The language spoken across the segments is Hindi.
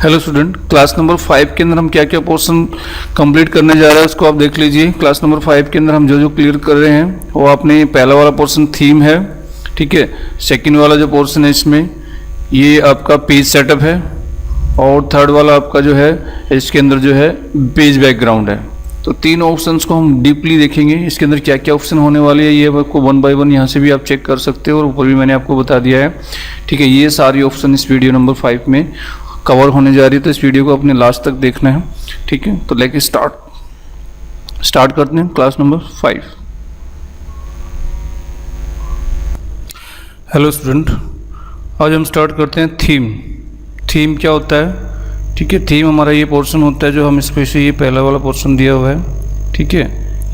हेलो स्टूडेंट, क्लास नंबर 5 के अंदर हम क्या क्या पोर्शन कंप्लीट करने जा रहे हैं उसको आप देख लीजिए। क्लास नंबर 5 के अंदर हम जो जो क्लियर कर रहे हैं वो आपने पहला वाला पोर्शन थीम है, ठीक है। सेकंड वाला जो पोर्शन है इसमें ये आपका पेज सेटअप है, और थर्ड वाला आपका जो है इसके अंदर जो है पेज बैकग्राउंड है। तो तीन ऑप्शंस को हम डीपली देखेंगे, इसके अंदर क्या क्या ऑप्शन होने वाले हैं ये आपको 1 बाय 1 यहाँ से भी आप चेक कर सकते हो, और ऊपर भी मैंने आपको बता दिया है, ठीक है। ये सारी ऑप्शन इस वीडियो नंबर 5 में कवर होने जा रही है, तो इस वीडियो को अपने लास्ट तक देखना है, ठीक है। तो लेके स्टार्ट करते हैं क्लास नंबर 5। हेलो स्टूडेंट, आज हम स्टार्ट करते हैं थीम क्या होता है, ठीक है। थीम हमारा ये पोर्शन होता है जो हम स्पेशली ये पहला वाला पोर्शन दिया हुआ है, ठीक है।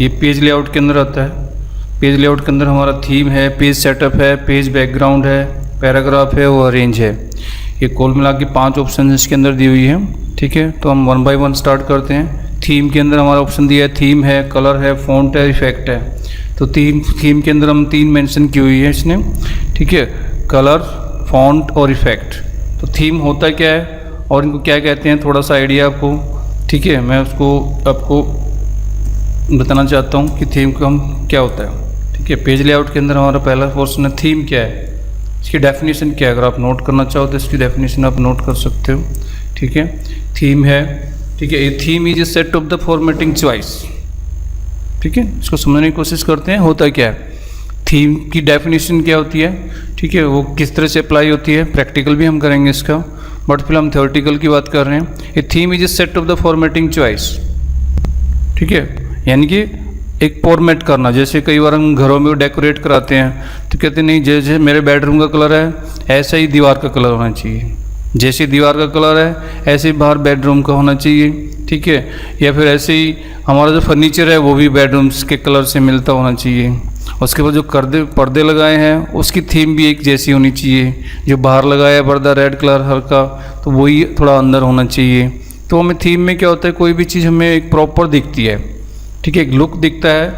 ये पेज लेआउट के अंदर आता है। पेज लेआउट के अंदर हमारा थीम है, पेज सेटअप है, पेज बैकग्राउंड है, पैराग्राफ है, वो अरेंज है। ये कुल मिला के 5 ऑप्शन इसके अंदर दी हुई है, ठीक है। तो हम 1 बाय 1 स्टार्ट करते हैं। थीम के अंदर हमारा ऑप्शन दिया है, थीम है, कलर है, फॉन्ट है, इफेक्ट है। तो थीम के अंदर हम 3 मेंशन की हुई है इसने, ठीक है, कलर, फॉन्ट और इफेक्ट। तो थीम होता क्या है और इनको क्या कहते हैं, थोड़ा सा आइडिया आपको, ठीक है, मैं उसको आपको बताना चाहता हूँ कि थीम का हम क्या होता है, ठीक है। पेज लेआउट के अंदर हमारा पहला पोर्शन है थीम क्या है, इसकी डेफिनेशन क्या है। अगर आप नोट करना चाहो तो इसकी डेफिनेशन आप नोट कर सकते हो, ठीक है। थीम है, ठीक है, a theme is a set of the formatting choice, ठीक है। इसको समझने की कोशिश करते हैं, होता क्या है। थीम की डेफिनेशन क्या होती है, ठीक है, वो किस तरह से अप्लाई होती है, प्रैक्टिकल भी हम करेंगे इसका, बट फिर हम थ्योरेटिकल की बात कर रहे हैं। A theme is a set of the formatting choice, ठीक है, यानी कि एक फॉर्मेट करना। जैसे कई बार हम घरों में डेकोरेट कराते हैं तो कहते नहीं, जैसे मेरे बेडरूम का कलर है ऐसा ही दीवार का कलर होना चाहिए, जैसे दीवार का कलर है ऐसे ही बाहर बेडरूम का होना चाहिए, ठीक है। या फिर ऐसे ही हमारा जो फर्नीचर है वो भी बेडरूम्स के कलर से मिलता होना चाहिए। उसके बाद जो पर्दे लगाए हैं उसकी थीम भी एक जैसी होनी चाहिए। जो बाहर लगाया है पर्दा रेड कलर हल्का, तो वही थोड़ा अंदर होना चाहिए। तो हमें थीम में क्या होता है, कोई भी चीज़ हमें एक प्रॉपर दिखती है, ठीक है, एक लुक दिखता है,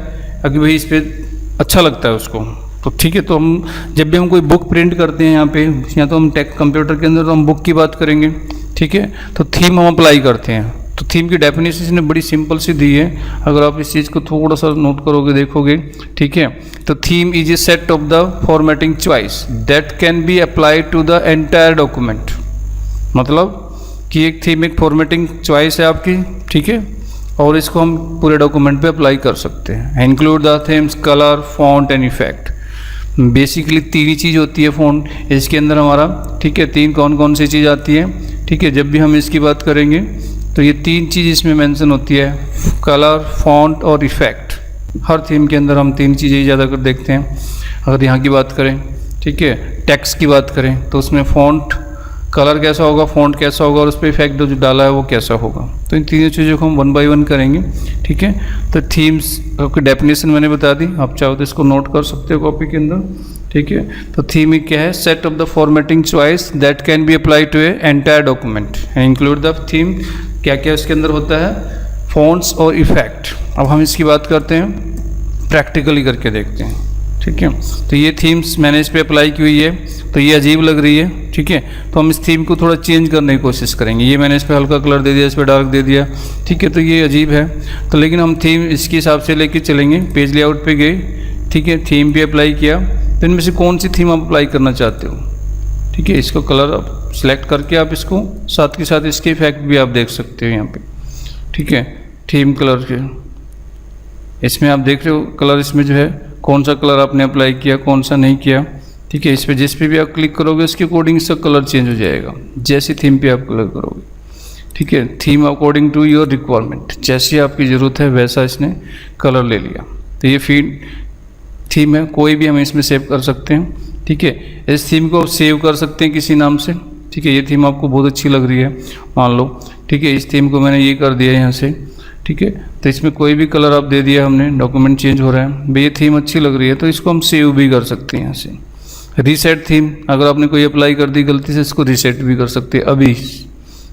अगर भाई इस पर अच्छा लगता है उसको, तो ठीक है। तो हम जब भी हम कोई बुक प्रिंट करते हैं यहाँ तो हम कंप्यूटर के अंदर तो हम बुक की बात करेंगे, ठीक है। तो थीम हम अप्लाई करते हैं। तो थीम की डेफिनेशन ने बड़ी सिंपल सी दी है, अगर आप इस चीज़ को थोड़ा सा नोट करोगे देखोगे, ठीक है। तो theme is a set of the formatting choice that can be applied to the entire document. मतलब कि एक थीम एक फॉर्मेटिंग चॉइस है आपकी, ठीक है, और इसको हम पूरे डॉक्यूमेंट पे अप्लाई कर सकते हैं। Include the themes, colour, font and effect. Basically 3 ही चीज़ होती है फॉन्ट इसके अंदर हमारा, ठीक है। 3 कौन कौन सी चीज़ आती है, ठीक है। जब भी हम इसकी बात करेंगे तो ये 3 चीज़ इसमें मेंशन होती है, कलर, फॉन्ट और इफेक्ट। हर थीम के अंदर हम 3 चीज़ें ज़्यादातर देखते हैं। अगर यहाँ की बात करें, ठीक है, टेक्स्ट की बात करें तो उसमें फॉन्ट कलर कैसा होगा, फॉन्ट कैसा होगा, और उस पर इफेक्ट जो डाला है वो कैसा होगा। तो इन तीनों चीज़ों को हम 1 बाय 1 करेंगे, ठीक है। तो थीम्स की डेफिनेशन मैंने बता दी, आप चाहो तो इसको नोट कर सकते हो कॉपी के अंदर, ठीक है। तो थीम क्या है, set of the formatting choice that can be apply to a entire document and include the theme. क्या क्या इसके अंदर होता है, फॉन्ट्स और इफेक्ट। अब हम इसकी बात करते हैं, प्रैक्टिकली करके देखते हैं, ठीक है। तो ये थीम्स मैंने इस पर अप्लाई की हुई है, तो ये अजीब लग रही है, ठीक है। तो हम इस थीम को थोड़ा चेंज करने की कोशिश करेंगे। ये मैंने इस पर हल्का कलर दे दिया, इस पर डार्क दे दिया, ठीक है। तो ये अजीब है, तो लेकिन हम थीम इसके हिसाब से लेके चलेंगे। पेज लेआउट पे गए, ठीक है, थीम पे अप्लाई किया, तो इनमें से कौन सी थीम आप अप्लाई करना चाहते हो, ठीक है। इसको कलर आप सिलेक्ट करके आप इसको साथ के साथ इसके इफेक्ट भी आप देख सकते हो यहाँ पे, ठीक है। थीम कलर के इसमें आप देख रहे हो कलर, इसमें जो है कौन सा कलर आपने अप्लाई किया, कौन सा नहीं किया, ठीक है। इस पर जिस पे भी आप क्लिक करोगे उसके अकॉर्डिंग इसका कलर चेंज हो जाएगा, जैसी थीम पे आप कलर करोगे, ठीक है। Theme according to your requirement, जैसी आपकी ज़रूरत है वैसा इसने कलर ले लिया। तो ये फीड थीम है, कोई भी हम इसमें सेव कर सकते हैं, ठीक है। इस थीम को आप सेव कर सकते हैं किसी नाम से, ठीक है। ये थीम आपको बहुत अच्छी लग रही है मान लो, ठीक है। इस थीम को मैंने ये कर दिया यहाँ से, ठीक है। तो इसमें कोई भी कलर आप दे दिया हमने, डॉक्यूमेंट चेंज हो रहा है, भाई ये थीम अच्छी लग रही है तो इसको हम सेव भी कर सकते हैं यहाँ से। रीसेट थीम, अगर आपने कोई अप्लाई कर दी गलती से, इसको रीसेट भी कर सकते हैं अभी,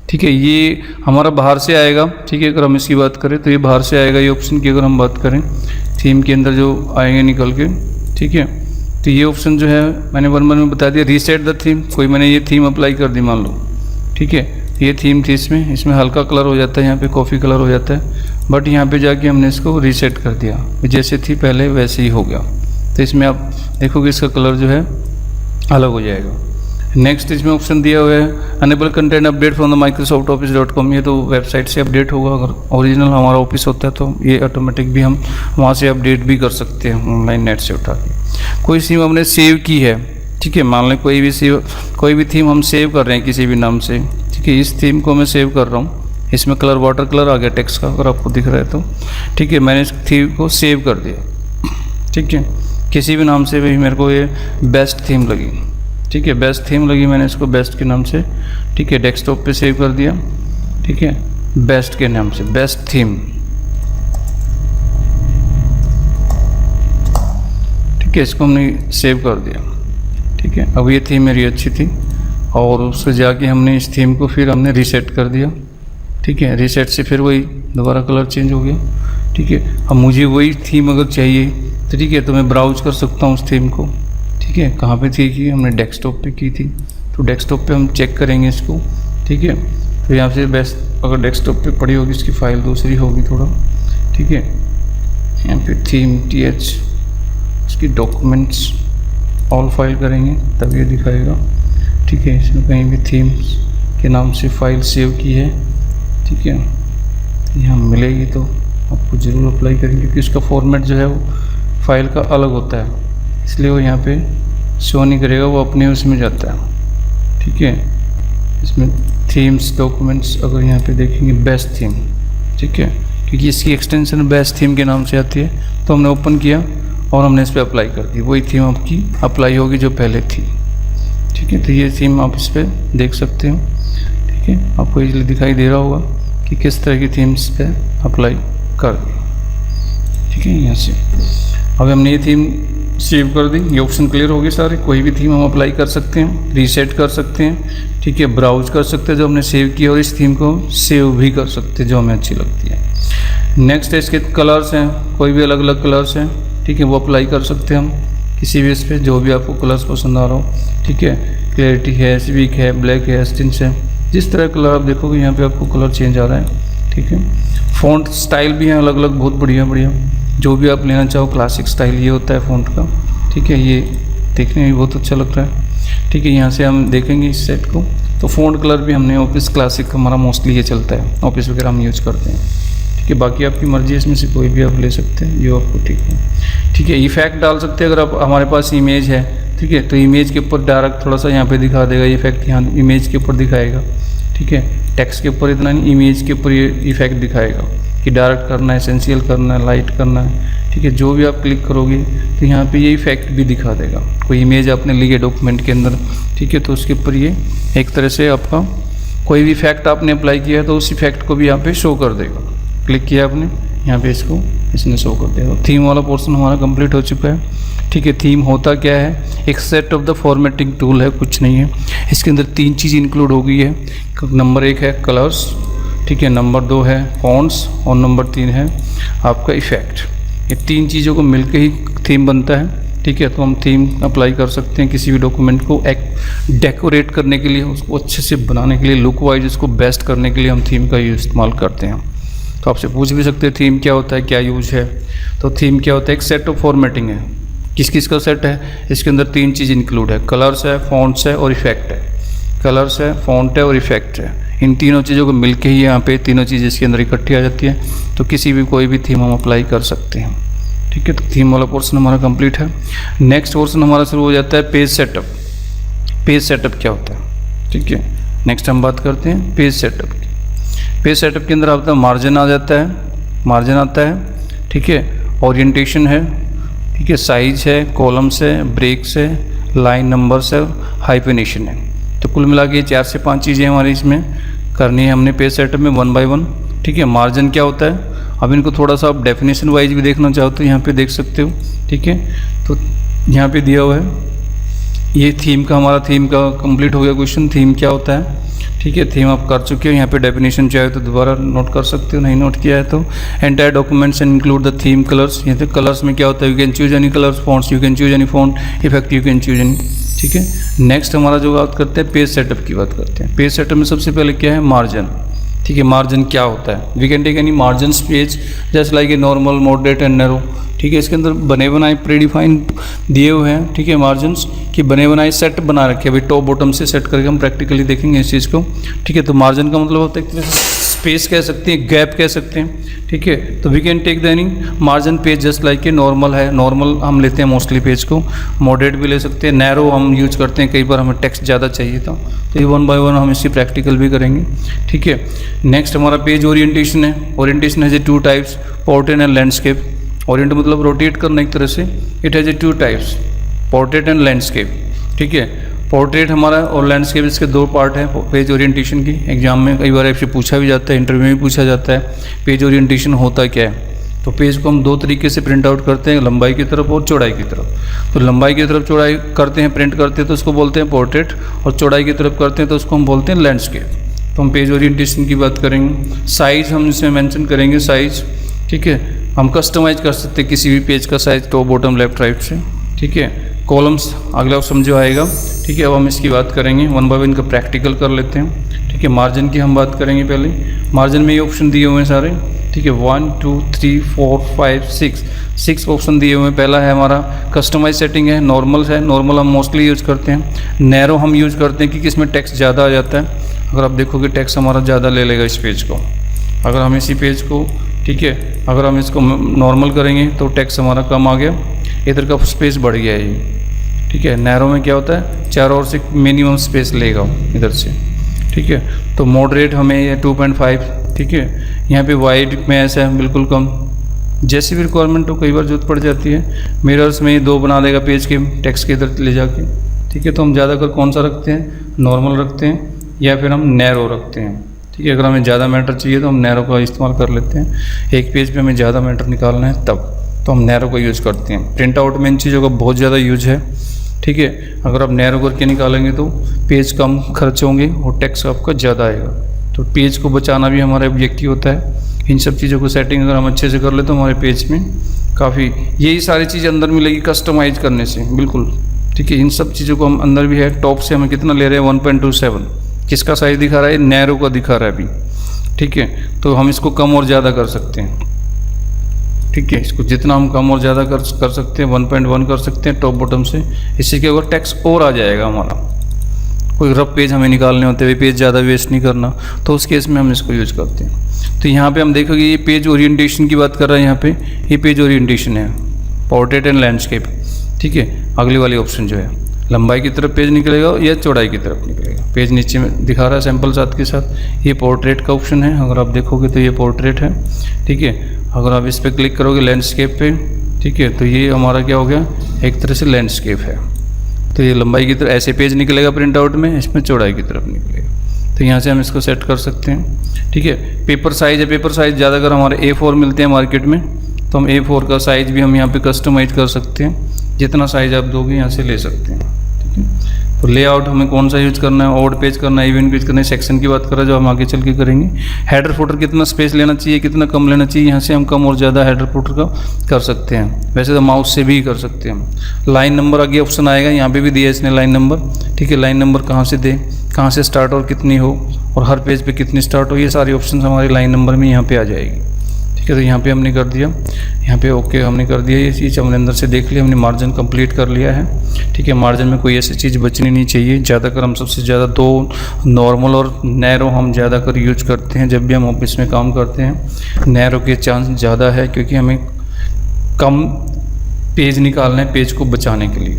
ठीक है। ये हमारा बाहर से आएगा, ठीक है। अगर हम इसकी बात करें तो ये बाहर से आएगा, ये ऑप्शन की अगर हम बात करें थीम के अंदर जो आएंगे निकल के, ठीक है। तो ये ऑप्शन जो है मैंने 1 बाय 1 में बता दिया, रीसेट द थीम। कोई मैंने ये थीम अप्लाई कर दी मान लो, ठीक है। ये थीम थी इसमें हल्का कलर हो जाता है, यहाँ पे कॉफ़ी कलर हो जाता है, बट यहाँ पे जाके हमने इसको रीसेट कर दिया, जैसे थी पहले वैसे ही हो गया। तो इसमें आप देखोगे इसका कलर जो है अलग हो जाएगा। नेक्स्ट इसमें ऑप्शन दिया हुआ है enable content update from the microsoftoffice.com। ये तो वेबसाइट से अपडेट होगा, अगर ओरिजिनल हमारा ऑफिस होता है तो ये ऑटोमेटिक भी हम वहाँ से अपडेट भी कर सकते हैं ऑनलाइन नेट से उठा के। कोई थीम हमने सेव की है, ठीक है, मान लें कोई भी थीम हम सेव कर रहे हैं किसी भी नाम से, ठीक है, इस थीम को मैं सेव कर रहा हूँ, इसमें कलर वाटर कलर आ गया टेक्स्ट का, अगर आपको दिख रहा है तो, ठीक है, मैंने इस थीम को सेव कर दिया, ठीक है, किसी भी नाम से भी मेरे को ये बेस्ट थीम लगी, ठीक है, बेस्ट थीम लगी, मैंने इसको बेस्ट के नाम से, ठीक है, डेस्कटॉप पे सेव कर दिया, ठीक है, बेस्ट के नाम से बेस्ट थीम, ठीक है, इसको हमने सेव कर दिया, ठीक है। अब ये थीम मेरी अच्छी थी और उससे जाके हमने इस थीम को फिर हमने रीसेट कर दिया, ठीक है, रीसेट से फिर वही दोबारा कलर चेंज हो गया, ठीक है। अब मुझे वही थीम अगर चाहिए तो ठीक है, तो मैं ब्राउज कर सकता हूँ उस थीम को, ठीक है। कहाँ पे थी कि हमने डेस्कटॉप पे की थी, तो डेस्कटॉप पे हम चेक करेंगे इसको, ठीक है। तो यहाँ से बेस्ट अगर डेस्कटॉप पे पड़ी होगी इसकी फ़ाइल दूसरी होगी थोड़ा, ठीक है, यहाँ पे थीम TH इसकी डॉक्यूमेंट्स ऑल फाइल करेंगे तब ये दिखाएगा, ठीक है। इसमें कहीं भी थीम्स के नाम से फ़ाइल सेव की है, ठीक है, यहाँ मिलेगी तो आपको ज़रूर अप्लाई करेंगे, क्योंकि इसका फॉर्मेट जो है वो फाइल का अलग होता है, इसलिए वो यहाँ पे शो नहीं करेगा, वो अपने उसमें जाता है, ठीक है। इसमें थीम्स डॉक्यूमेंट्स अगर यहाँ पे देखेंगे बेस्ट थीम, ठीक है, क्योंकि इसकी एक्सटेंशन बेस्ट थीम के नाम से आती है, तो हमने ओपन किया और हमने इस पर अप्लाई कर दी, वही थीम आपकी अप्लाई होगी जो पहले थी, ठीक है। तो ये थीम आप इस पर देख सकते हो, ठीक है, आपको इजीली दिखाई दे रहा होगा कि किस तरह की थीम्स पे अप्लाई कर दी, ठीक है। यहाँ से अब हमने ये थीम सेव कर दी, ये ऑप्शन क्लियर हो गए सारे। कोई भी थीम हम अप्लाई कर सकते हैं, रीसेट कर सकते हैं, ठीक है, ब्राउज कर सकते हैं जो हमने सेव किया, और इस थीम को सेव भी कर सकते हैं जो हमें अच्छी लगती है। नेक्स्ट है इसके कलर्स हैं, कोई भी अलग अलग कलर्स हैं, ठीक है, वो अप्लाई कर सकते हैं हम किसी भी इस पर, जो भी आपको कलर्स पसंद आ रहा हो, ठीक है। क्लैरिटी है, सिविक है, ब्लैक है, एस्टिंस है, जिस तरह कलर आप देखोगे यहाँ पे आपको कलर चेंज आ रहा है, ठीक है। फ़ॉन्ट स्टाइल भी हैं अलग अलग, बहुत बढ़िया बढ़िया, जो भी आप लेना चाहो। क्लासिक स्टाइल ये होता है फ़ॉन्ट का, ठीक है, ये देखने में बहुत अच्छा लगता है, ठीक है। यहाँ से हम देखेंगे इस सेट को, तो फ़ॉन्ट कलर भी हमने ऑफिस क्लासिक हमारा मोस्टली ये चलता है, ऑफिस वगैरह हम यूज़ करते हैं, ठीक है। बाकी आपकी मर्ज़ी है, इसमें से कोई भी आप ले सकते हैं जो आपको ठीक है, ठीक है। इफेक्ट डाल सकते हैं अगर आप, हमारे पास इमेज है, ठीक है, तो इमेज के ऊपर डायरेक्ट थोड़ा सा यहाँ पे दिखा देगा इफेक्ट, यहाँ इमेज के ऊपर दिखाएगा, ठीक है। टेक्स्ट के ऊपर इतना नहीं, इमेज के ऊपर ये इफेक्ट दिखाएगा कि डायरेक्ट करना है, एसेंशियल करना है, लाइट करना है, ठीक है। जो भी आप क्लिक करोगे तो यहाँ पे ये इफेक्ट भी दिखा देगा। कोई इमेज आपने ली है डॉक्यूमेंट के अंदर, ठीक है, तो उसके ऊपर ये एक तरह से आपका कोई भी इफेक्ट आपने अप्लाई किया है तो उस इफेक्ट को भी यहाँ पे शो कर देगा। क्लिक किया आपने, यहाँ पे इसको इसने शो कर देगा। थीम वाला पोर्शन हमारा कंप्लीट हो चुका है, ठीक है। थीम होता क्या है, एक set of the formatting tool है, कुछ नहीं है। इसके अंदर 3 चीज़ इंक्लूड हो गई है। नंबर 1 है कलर्स, ठीक है, नंबर 2 है फॉन्ट्स, और नंबर 3 है आपका इफेक्ट। ये 3 चीज़ों को मिलकर ही थीम बनता है, ठीक है। तो हम थीम अप्लाई कर सकते हैं किसी भी डॉक्यूमेंट को एक डेकोरेट करने के लिए, उसको अच्छे से बनाने के लिए, लुक वाइज उसको बेस्ट करने के लिए हम थीम का इस्तेमाल करते हैं। तो आपसे पूछ भी सकते हैं थीम क्या होता है, क्या यूज है। तो थीम क्या होता है, एक सेट ऑफ फॉर्मेटिंग है। किस किस का सेट है, इसके अंदर 3 चीज़ इंक्लूड है, कलर्स है, फॉन्ट्स है और इफेक्ट है। कलर्स है, फॉन्ट है और इफेक्ट है। इन तीनों चीज़ों को मिलके ही यहाँ पे तीनों चीज़ इसके अंदर इकट्ठी आ जाती है। तो किसी भी कोई भी थीम हम अप्लाई कर सकते हैं, ठीक है। तो थीम वाला पोर्शन हमारा कंप्लीट है। नेक्स्ट पोर्शन हमारा शुरू हो जाता है पेज सेटअप। पेज सेटअप क्या होता है, ठीक है। नेक्स्ट हम बात करते हैं पेज सेटअप की। पेज सेटअप के अंदर आपका मार्जिन आ जाता है, मार्जिन आता है, ठीक है। ओरिएंटेशन है, ठीक है, साइज है, कॉलम्स है, ब्रेक्स है, लाइन नंबर्स है, हाइफिनेशन है। तो कुल मिला के 4 से 5 चीज़ें हमारी इसमें करनी है हमने पेज सेटअप में 1 बाय 1, ठीक है। मार्जिन क्या होता है, अब इनको थोड़ा सा आप डेफिनेशन वाइज भी देखना चाहो तो यहाँ पे देख सकते हो, ठीक है। तो यहाँ पे दिया हुआ है ये थीम का, हमारा थीम का कंप्लीट हो गया क्वेश्चन। थीम क्या होता है, ठीक है, थीम आप कर चुके हो। यहाँ पे डेफिनेशन चाहे तो दोबारा नोट कर सकते हो, नहीं नोट किया है तो। Entire documents include the theme colours. यहाँ पे कलर्स में क्या होता है, you can choose any colours, fonts you can choose any font, effect you can choose any. ठीक है, नेक्स्ट हमारा जो बात करते हैं पेज सेटअप की बात करते हैं। पेज सेटअप में सबसे पहले क्या है, मार्जिन। ठीक है, मार्जिन क्या होता है, we can take any margin page just like a normal, moderate and narrow. ठीक है, इसके अंदर बने बनाए प्रीडिफाइन दिए हुए हैं। ठीक है, मार्जिन्स की बने बनाए सेट बना रखे हैं, अभी टॉप बॉटम से सेट करके हम प्रैक्टिकली देखेंगे इस चीज़ को। ठीक है, तो मार्जिन का मतलब होता है एक तरह से स्पेस कह सकते हैं, गैप कह सकते हैं। ठीक है, तो we can take the any margin page just like a normal है, नॉर्मल हम लेते हैं मोस्टली पेज को, मॉडरेट भी ले सकते हैं, नैरो हम यूज करते हैं कई बार हमें टेक्स्ट ज़्यादा चाहिए था, तो ये 1 बाय 1 हम इसकी प्रैक्टिकल भी करेंगे। ठीक है, नेक्स्ट हमारा पेज ओरिएंटेशन है। Orientation has a 2 types, portrait and landscape. Orient मतलब रोटेट करना एक तरह से। It has a 2 types, portrait and landscape. ठीक है, पोर्ट्रेट हमारा और लैंडस्केप इसके 2 पार्ट हैं पेज ओरिएंटेशन की। एग्जाम में कई बार आपसे पूछा भी जाता है, इंटरव्यू में भी पूछा जाता है पेज ओरिएंटेशन होता क्या है। तो पेज को हम 2 तरीके से प्रिंट आउट करते हैं, लंबाई की तरफ और चौड़ाई की तरफ। तो लंबाई की तरफ चौड़ाई करते हैं, प्रिंट करते हैं तो उसको बोलते हैं पोर्ट्रेट, और चौड़ाई की तरफ करते हैं तो उसको हम बोलते हैं लैंडस्केप। तो हम पेज ओरिएंटेशन की बात करेंगे। साइज़ हम इसमें मेंशन करेंगे, साइज़। ठीक है, हम कस्टमाइज कर सकते हैं किसी भी पेज का size, top bottom left right से। ठीक है, कॉलम्स अगला समझो आएगा। ठीक है, अब हम इसकी बात करेंगे 1 बाय 1 का प्रैक्टिकल कर लेते हैं। ठीक है, मार्जिन की हम बात करेंगे पहले। मार्जिन में ये ऑप्शन दिए हुए हैं सारे। ठीक है, 1 2 3 4 5 6 ऑप्शन दिए हुए हैं। पहला है हमारा कस्टमाइज सेटिंग है, नॉर्मल है, नॉर्मल हम मोस्टली यूज करते हैं। नैरो हम यूज करते हैं कि किसमें टेक्स्ट ज़्यादा आ जाता है। अगर आप देखोगे टेक्स्ट हमारा ज़्यादा ले लेगा इस पेज को। अगर हम इसी पेज को, ठीक है, अगर हम इसको नॉर्मल करेंगे तो टेक्स्ट हमारा कम आ गया, इधर का स्पेस बढ़ गया है ये। ठीक है, नैरो में क्या होता है, चारों ओर से मिनिमम स्पेस लेगा इधर से। ठीक है, तो मॉडरेट हमें ये 2.5। ठीक है, यहाँ पे वाइड में ऐसा है बिल्कुल कम, जैसी भी रिक्वायरमेंट हो कई बार जरूरत पड़ जाती है। मिरर्स में 2 बना देगा पेज के, टेक्स्ट के इधर ले जाके। ठीक है, तो हम ज़्यादातर कौन सा रखते हैं, नॉर्मल रखते हैं या फिर हम नैरो रखते हैं। ठीक है, अगर हमें ज़्यादा मैटर चाहिए तो हम नैरो का इस्तेमाल कर लेते हैं। एक पेज पे हमें ज़्यादा मैटर निकालना है तब तो हम नैरो का यूज़ करते हैं। प्रिंट आउट में इन चीज़ों का बहुत ज़्यादा यूज है। ठीक है, अगर आप नैरो करके निकालेंगे तो पेज कम खर्च होंगे और टेक्स्ट आपका ज़्यादा आएगा। तो पेज को बचाना भी हमारा ऑब्जेक्टिव होता है। इन सब चीज़ों को सेटिंग अगर हम अच्छे से कर ले तो हमारे पेज में काफ़ी यही सारी चीज़ अंदर मिलेगी कस्टमाइज करने से, बिल्कुल। ठीक है, इन सब चीज़ों को हम अंदर भी है। टॉप से हमें कितना ले रहे हैं, 1.27। किसका साइज दिखा रहा है, नैरो का दिखा रहा है अभी। ठीक है, तो हम इसको कम और ज़्यादा कर सकते हैं। ठीक है, इसको जितना हम कम और ज़्यादा कर सकते हैं, 1.1 कर सकते हैं टॉप बॉटम से। इससे क्या होगा, टेक्स्ट और आ जाएगा हमारा। कोई रफ पेज हमें निकालने होते हैं, पेज ज़्यादा वेस्ट नहीं करना, तो उस केस में हम इसको यूज करते हैं। तो यहाँ पे हम देखोगे ये पेज ओरिएंटेशन की बात कर रहे हैं। यहाँ पे ये पेज ओरिएंटेशन है, पोर्ट्रेट एंड लैंडस्केप। ठीक है, अगली वाली ऑप्शन जो है लंबाई की तरफ पेज निकलेगा या चौड़ाई की तरफ निकलेगा। पेज नीचे में दिखा रहा है सैंपल साथ के साथ। ये पोर्ट्रेट का ऑप्शन है, अगर आप देखोगे तो ये पोर्ट्रेट है। ठीक है, अगर आप इस पर क्लिक करोगे लैंडस्केप पे, ठीक है, तो ये हमारा क्या हो गया, एक तरह से लैंडस्केप है। तो ये लंबाई की तरफ ऐसे पेज निकलेगा प्रिंट आउट में, इसमें चौड़ाई की तरफ निकलेगा। तो यहाँ से हम इसको सेट कर सकते हैं। ठीक है, पेपर साइज़ है, पेपर साइज़ ज़्यादातर हमारे A4 मिलते हैं मार्केट में, तो हम A4 का साइज़ भी हम यहाँ पे कस्टमाइज कर सकते हैं। जितना साइज़ आप दोगे यहाँ से ले सकते हैं। ठीक है, तो लेआउट हमें कौन सा यूज करना है, ऑड पेज करना है, इवन पेज करना है, सेक्शन की बात कर रहा है जो हम आगे चल के करेंगे। हेडर फुटर कितना स्पेस लेना चाहिए, कितना कम लेना चाहिए, यहाँ से हम कम और ज़्यादा हेडर फुटर का कर सकते हैं। वैसे तो माउस से भी कर सकते हैं हम। लाइन नंबर आगे ऑप्शन आएगा, यहाँ पे भी दिया इसने लाइन नंबर। ठीक है, लाइन नंबर कहाँ से दे, कहाँ से स्टार्ट और कितनी हो, और हर पेज पे कितनी स्टार्ट हो, ये सारी ऑप्शन हमारी लाइन नंबर में यहाँ पे आ जाएगी। ठीक है, तो यहाँ पे हमने कर दिया, यहाँ पे ओके हमने कर दिया। ये चीज़ हमने अंदर से देख लिया, हमने मार्जिन कंप्लीट कर लिया है। ठीक है, मार्जिन में कोई ऐसी चीज़ बचनी नहीं चाहिए। ज़्यादातर हम सबसे ज़्यादा 2 नॉर्मल और नैरो हम ज़्यादातर यूज करते हैं जब भी हम ऑफिस में काम करते हैं। नैरो के चांस ज़्यादा है क्योंकि हमें कम पेज निकालना है पेज को बचाने के लिए।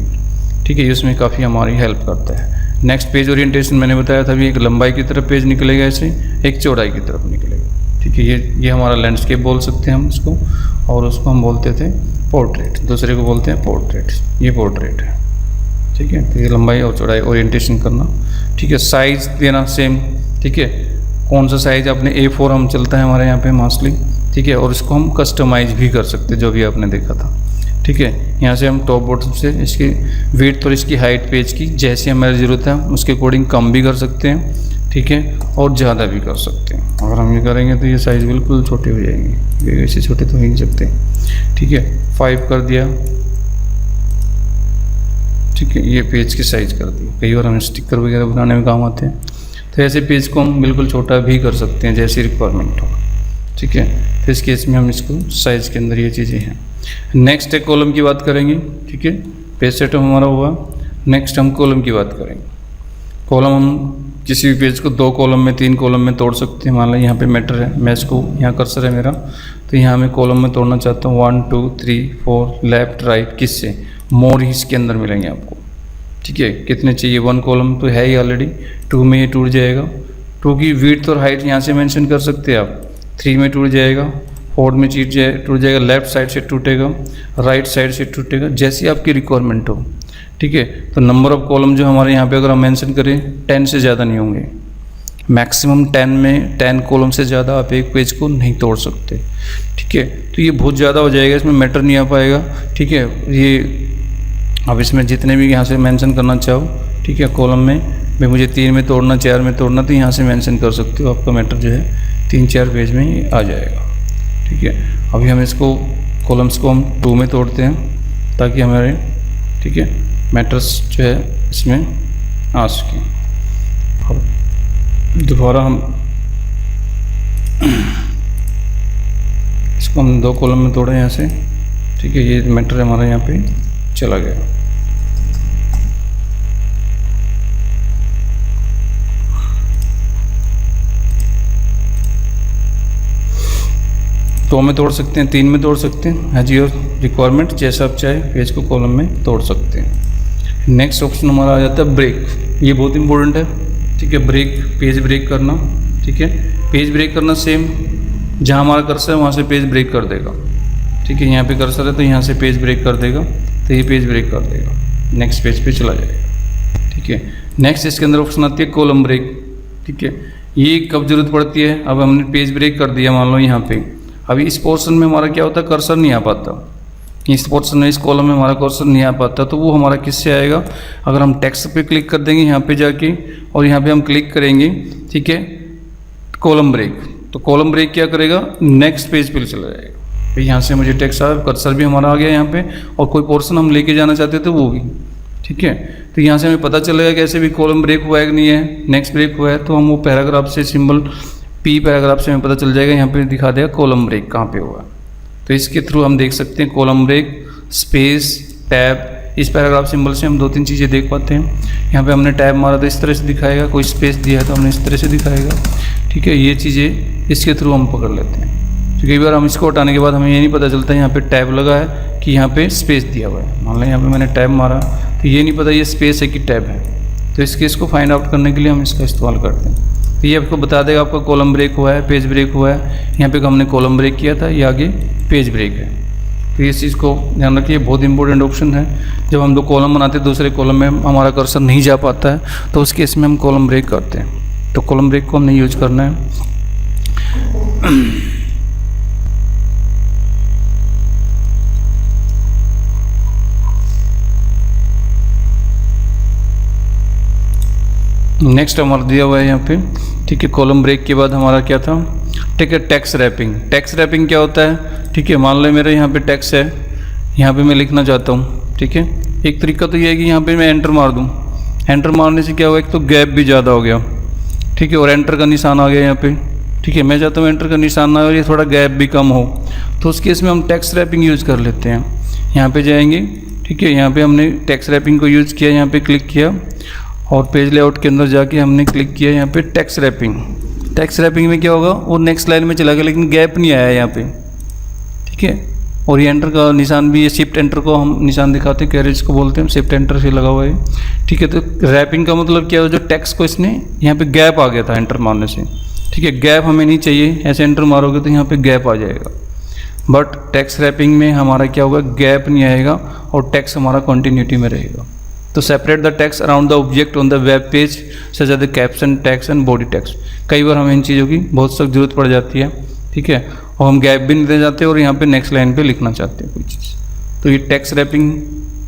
ठीक है, इसमें काफ़ी हमारी हेल्प करता है। नेक्स्ट पेज ओरिएंटेशन मैंने बताया था, अभी एक लंबाई की तरफ पेज निकलेगा ऐसे, एक चौड़ाई की तरफ निकलेगा। ठीक है, ये हमारा लैंडस्केप बोल सकते हैं हम इसको, और उसको हम बोलते थे पोर्ट्रेट, दूसरे को बोलते हैं पोर्ट्रेट। ये पोर्ट्रेट है। ठीक है, तो ये लंबाई और चौड़ाई ओरिएंटेशन करना। ठीक है, साइज़ देना सेम। ठीक है, कौन सा साइज़ आपने A4 हम चलता है हमारे यहाँ पे मोस्टली। ठीक है, और इसको हम कस्टमाइज भी कर सकते हैं जो भी आपने देखा था। ठीक है, यहाँ से हम टॉप बॉटम से इसकी विड्थ और इसकी हाइट पेज की जैसी हमारी ज़रूरत है उसके अकॉर्डिंग कम भी कर सकते हैं, ठीक है, और ज़्यादा भी कर सकते हैं। अगर हम ये करेंगे तो ये साइज़ बिल्कुल छोटे हो जाएंगे, ये ऐसे छोटे तो हो ही नहीं सकते। ठीक है, 5 कर दिया। ठीक है, ये पेज की साइज़ कर दी। कई बार हम स्टिकर वगैरह बनाने में काम आते हैं, तो ऐसे पेज को हम बिल्कुल छोटा भी कर सकते हैं जैसी रिक्वायरमेंट हो। ठीक है, तो इस केस में हम इसको साइज़ के अंदर ये चीज़ें हैं। नेक्स्ट है कॉलम की बात करेंगे। ठीक है, पेज सेटअप हमारा हुआ। नेक्स्ट हम कॉलम की बात करेंगे। कॉलम हम किसी भी पेज को 2 कॉलम में 3 कॉलम में तोड़ सकते हैं। मान लो यहाँ पे मैटर है, मैं इसको यहाँ कर्सर है मेरा, तो यहाँ मैं कॉलम में तोड़ना चाहता हूँ 1 2 3 4 लेफ्ट राइट, किससे मोर ही इसके अंदर मिलेंगे आपको। ठीक है, कितने चाहिए, 1 कॉलम तो है ही ऑलरेडी, 2 में ये टूट जाएगा। 2 की विड्थ और हाइट यहाँ से मेंशन कर सकते हैं आप। 3 में टूट जाएगा, 4 में टूट जाएगा, लेफ्ट साइड से टूटेगा, राइट साइड से टूटेगा, जैसी आपकी रिक्वायरमेंट हो। ठीक है, तो नंबर ऑफ कॉलम जो हमारे यहाँ पे अगर हम मेंशन करें 10 से ज़्यादा नहीं होंगे। मैक्सिमम 10 कॉलम से ज़्यादा आप एक पेज को नहीं तोड़ सकते। ठीक है, तो ये बहुत ज़्यादा हो जाएगा, इसमें मैटर नहीं आ पाएगा। ठीक है, ये अब इसमें जितने भी यहाँ से मेंशन करना चाहो, ठीक है, कॉलम में भाई मुझे 3 में तोड़ना, 4 में तोड़ना, तो यहाँ से मेंशन कर सकते हो। आपका मैटर जो है 3-4 पेज में ही आ जाएगा। ठीक है, अभी हम इसको कॉलम्स को हम 2 में तोड़ते हैं ताकि हमारे, ठीक है, मैटर्स जो है इसमें आ सकें। अब दोबारा हम इसको हम 2 कॉलम में तोड़े यहाँ से। ठीक है, ये मैटर हमारा यहाँ पे चला गया। तो में तोड़ सकते हैं, 3 में तोड़ सकते हैं, एज योर रिक्वायरमेंट, जैसा आप चाहे पेज को कॉलम में तोड़ सकते हैं। नेक्स्ट ऑप्शन हमारा आ जाता है ब्रेक। ये बहुत इंपॉर्टेंट है। ठीक है, ब्रेक, पेज ब्रेक करना। ठीक है, पेज ब्रेक करना सेम, जहाँ हमारा कर्सर है वहाँ से पेज ब्रेक कर देगा। ठीक है, यहाँ पे कर्सर है तो यहाँ से पेज ब्रेक कर देगा, तो ये पेज ब्रेक कर देगा, नेक्स्ट पेज पे चला जाएगा। ठीक है, नेक्स्ट इसके अंदर ऑप्शन आती है कॉलम ब्रेक। ठीक है, ये कब जरूरत पड़ती है, अब हमने पेज ब्रेक कर दिया मान लो यहाँ पे, अभी इस पोर्शन में हमारा क्या होता है, कर्सर नहीं आ पाता। इस पोर्शन में, इस कॉलम में हमारा कर्सर नहीं आ पाता, तो वो हमारा किससे आएगा, अगर हम टेक्स्ट पे क्लिक कर देंगे यहाँ पे जाके, और यहाँ पे हम क्लिक करेंगे, ठीक है, कॉलम ब्रेक, तो कॉलम ब्रेक क्या करेगा, नेक्स्ट पेज पे चला जाएगा। तो यहाँ से मुझे टेक्स्ट आया, कर्सर भी हमारा आ गया यहाँ पे, और कोई पोर्शन हम लेके जाना चाहते थे वो भी। ठीक है, तो यहाँ से हमें पता चलेगा कि ऐसे भी कॉलम ब्रेक हुआ है कि नहीं है, नेक्स्ट ब्रेक हुआ है, तो हम वो पैराग्राफ से सिंबल पी पैराग्राफ से हमें पता चल जाएगा, यहाँ पे दिखा देगा कॉलम ब्रेक कहाँ पे हुआ। तो इसके थ्रू हम देख सकते हैं कॉलम ब्रेक, स्पेस, टैब, इस पैराग्राफ सिंबल से हम 2-3 चीज़ें देख पाते हैं। यहाँ पे हमने टैब मारा तो इस तरह से दिखाएगा, कोई स्पेस दिया है तो हमने इस तरह से दिखाएगा। ठीक है, ये चीज़ें इसके थ्रू हम पकड़ लेते हैं। तो कई बार हम इसको हटाने के बाद हमें ये नहीं पता चलता यहाँ पे टैब लगा है कि यहाँ पे स्पेस दिया हुआ है। मान लो यहाँ पे मैंने टैब मारा तो ये नहीं पता ये स्पेस है कि टैब है, तो इसके इसको फाइंड आउट करने के लिए हम इसका इस्तेमाल करते हैं। तो ये आपको बता देगा आपका कॉलम ब्रेक हुआ है, पेज ब्रेक हुआ है। यहाँ पे हमने कॉलम ब्रेक किया था, ये आगे पेज ब्रेक है। तो इस चीज़ को ध्यान रखिए, बहुत इंपॉर्टेंट ऑप्शन है। जब हम 2 कॉलम बनाते हैं, दूसरे कॉलम में हमारा कर्सर नहीं जा पाता है, तो उस केस में हम कॉलम ब्रेक करते हैं। तो कॉलम ब्रेक को हमने यूज करना है। नेक्स्ट हमारा दिया हुआ है यहाँ पे, ठीक है, कॉलम ब्रेक के बाद हमारा क्या था, ठीक है, टेक्स्ट रैपिंग। टेक्स्ट रैपिंग क्या होता है, ठीक है, मान लो मेरे यहाँ पे टेक्स्ट है, यहाँ पे मैं लिखना चाहता हूँ। ठीक है, एक तरीका तो ये है कि यहाँ पे मैं एंटर मार दूँ। एंटर मारने से क्या हुआ, एक तो गैप भी ज़्यादा हो गया, ठीक है, और एंटर का निशान आ गया यहाँ पे। ठीक है, मैं चाहता हूँ एंटर का निशान ना हो, ये थोड़ा गैप भी कम हो, तो उस केस में हम टेक्स्ट रैपिंग यूज़ कर लेते हैं। यहाँ पे जाएंगे, ठीक है, यहाँ पे हमने टेक्स्ट रैपिंग को यूज़ किया, यहाँ पे क्लिक किया, और पेज लेआउट के अंदर जाके हमने क्लिक किया यहाँ पे टेक्स्ट रैपिंग। टेक्स्ट रैपिंग में क्या होगा, वो नेक्स्ट लाइन में चला गया, लेकिन गैप नहीं आया यहाँ पे। ठीक है, और ये एंटर का निशान भी, ये शिफ्ट एंटर को हम निशान दिखाते हैं, कैरेज को बोलते हैं, शिफ्ट एंटर से लगा हुआ है। ठीक है, तो रैपिंग का मतलब क्या है, जो टेक्स्ट को इसने यहाँ पे गैप आ गया था एंटर मारने से। ठीक है, गैप हमें नहीं चाहिए, ऐसे एंटर मारोगे तो यहाँ पे गैप आ जाएगा। बट टेक्स्ट रैपिंग में हमारा क्या होगा, गैप नहीं आएगा और टेक्स्ट हमारा कंटिन्यूटी में रहेगा। तो separate the text around the object on the web page such as the caption, text and body text. कई बार हमें इन चीज़ों की बहुत सख्त जरूरत पड़ जाती है। ठीक है, और हम गैप भी नहीं दे जाते और यहाँ पे नेक्स्ट लाइन पे लिखना चाहते हैं कोई चीज़, तो ये टेक्स्ट रैपिंग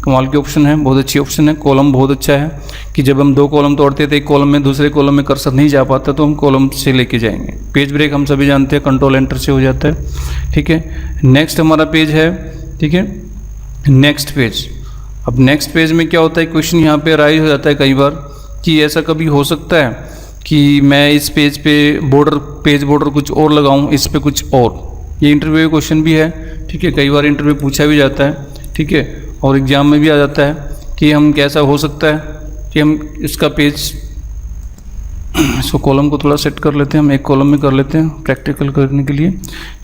कमाल के ऑप्शन है, बहुत अच्छी ऑप्शन है। कॉलम बहुत अच्छा है कि जब हम 2 कॉलम तोड़ते हैं तो एक कॉलम में दूसरे कॉलम में कर्सर नहीं जा पाता तो हम कॉलम से लेके जाएंगे। पेज ब्रेक हम सभी जानते हैं, कंट्रोल एंटर से हो जाता है। ठीक है, नेक्स्ट हमारा पेज है। ठीक है, नेक्स्ट पेज। अब नेक्स्ट पेज में क्या होता है, क्वेश्चन यहाँ पे राइज हो जाता है कई बार कि ऐसा कभी हो सकता है कि मैं इस पेज पे बॉर्डर, पेज बॉर्डर कुछ और लगाऊं, इस पे कुछ और। ये इंटरव्यू क्वेश्चन भी है। ठीक है, कई बार इंटरव्यू पूछा भी जाता है। ठीक है, और एग्जाम में भी आ जाता है कि हम कैसा हो सकता है कि हम इसका पेज, इसको कॉलम को थोड़ा सेट कर लेते हैं, हम एक कॉलम में कर लेते हैं प्रैक्टिकल करने के लिए।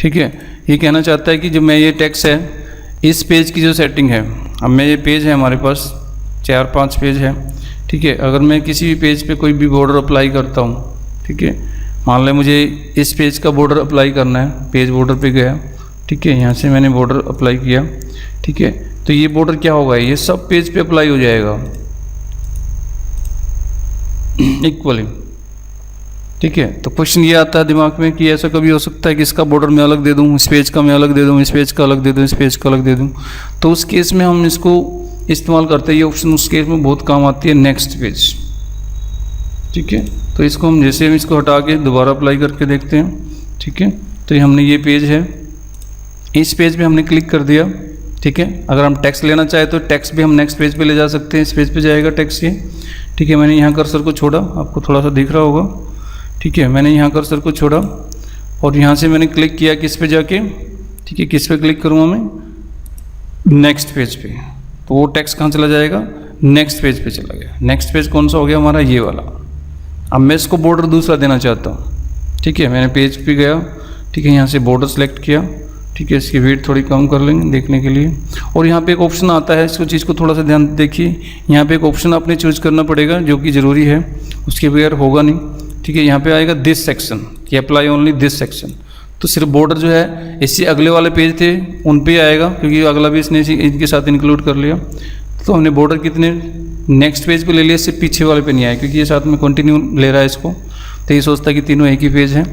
ठीक है, ये कहना चाहता है कि जो मैं ये टेक्स्ट है, इस पेज की जो सेटिंग है, अब मैं ये पेज है हमारे पास 4-5 पेज है। ठीक है, अगर मैं किसी भी पेज पे कोई भी बॉर्डर अप्लाई करता हूँ, ठीक है, मान लें मुझे इस पेज का बॉर्डर अप्लाई करना है, पेज बॉर्डर पे गया। ठीक है, यहाँ से मैंने बॉर्डर अप्लाई किया। ठीक है, तो ये बॉर्डर क्या होगा, ये सब पेज पे अप्लाई हो जाएगा इक्वली। ठीक है, तो क्वेश्चन ये आता है दिमाग में कि ऐसा कभी हो सकता है कि इसका बॉर्डर मैं अलग दे दूँ, इस पेज का मैं अलग दे दूँ, इस पेज का अलग दे दूँ, इस पेज का अलग दे दूँ। तो उस केस में हम इसको इस्तेमाल करते हैं, ये ऑप्शन उस केस में बहुत काम आती है, नेक्स्ट पेज। ठीक है, तो इसको हम जैसे हम इसको हटा के दोबारा अप्लाई करके देखते हैं। ठीक है, तो ये हमने ये पेज है, इस पेज पे हमने क्लिक कर दिया। ठीक है, अगर हम टेक्स्ट लेना चाहे तो टेक्स्ट भी हम नेक्स्ट पेज पे ले जा सकते हैं, इस पेज पे जाएगा टेक्स्ट ये। ठीक है, मैंने यहाँ कर्सर को छोड़ा, आपको थोड़ा सा दिख रहा होगा। ठीक है, मैंने यहाँ कर्सर को छोड़ा और यहाँ से मैंने क्लिक किया किस पे जाके, ठीक है, किस पे क्लिक करूँगा मैं, नेक्स्ट पेज पे। तो वो टेक्स्ट कहाँ चला जाएगा, नेक्स्ट पेज पे चला गया। नेक्स्ट पेज कौन सा हो गया हमारा, ये वाला। अब मैं इसको बॉर्डर दूसरा देना चाहता हूँ। ठीक है, मैंने पेज पे गया। ठीक है, यहाँ से बॉर्डर सेलेक्ट किया। ठीक है, इसकी वेट थोड़ी कम कर लेंगे देखने के लिए। और यहाँ पे एक ऑप्शन आता है, इसको चीज़ को थोड़ा सा ध्यान देखिए। यहाँ पे एक ऑप्शन आपने चूज करना पड़ेगा जो कि ज़रूरी है, उसके बगैर होगा नहीं। ठीक है, यहाँ पे आएगा दिस सेक्शन कि अप्लाई ओनली दिस सेक्शन। तो सिर्फ बॉर्डर जो है इससे अगले वाले पेज थे उन पे आएगा, क्योंकि अगला भी इसने इनके साथ इंक्लूड कर लिया। तो हमने बॉर्डर कितने नेक्स्ट पेज पे ले लिया, इससे पीछे वाले पे नहीं आया, क्योंकि ये साथ में कंटिन्यू ले रहा है इसको। तो ये सोचता है कि तीनों एक ही पेज है।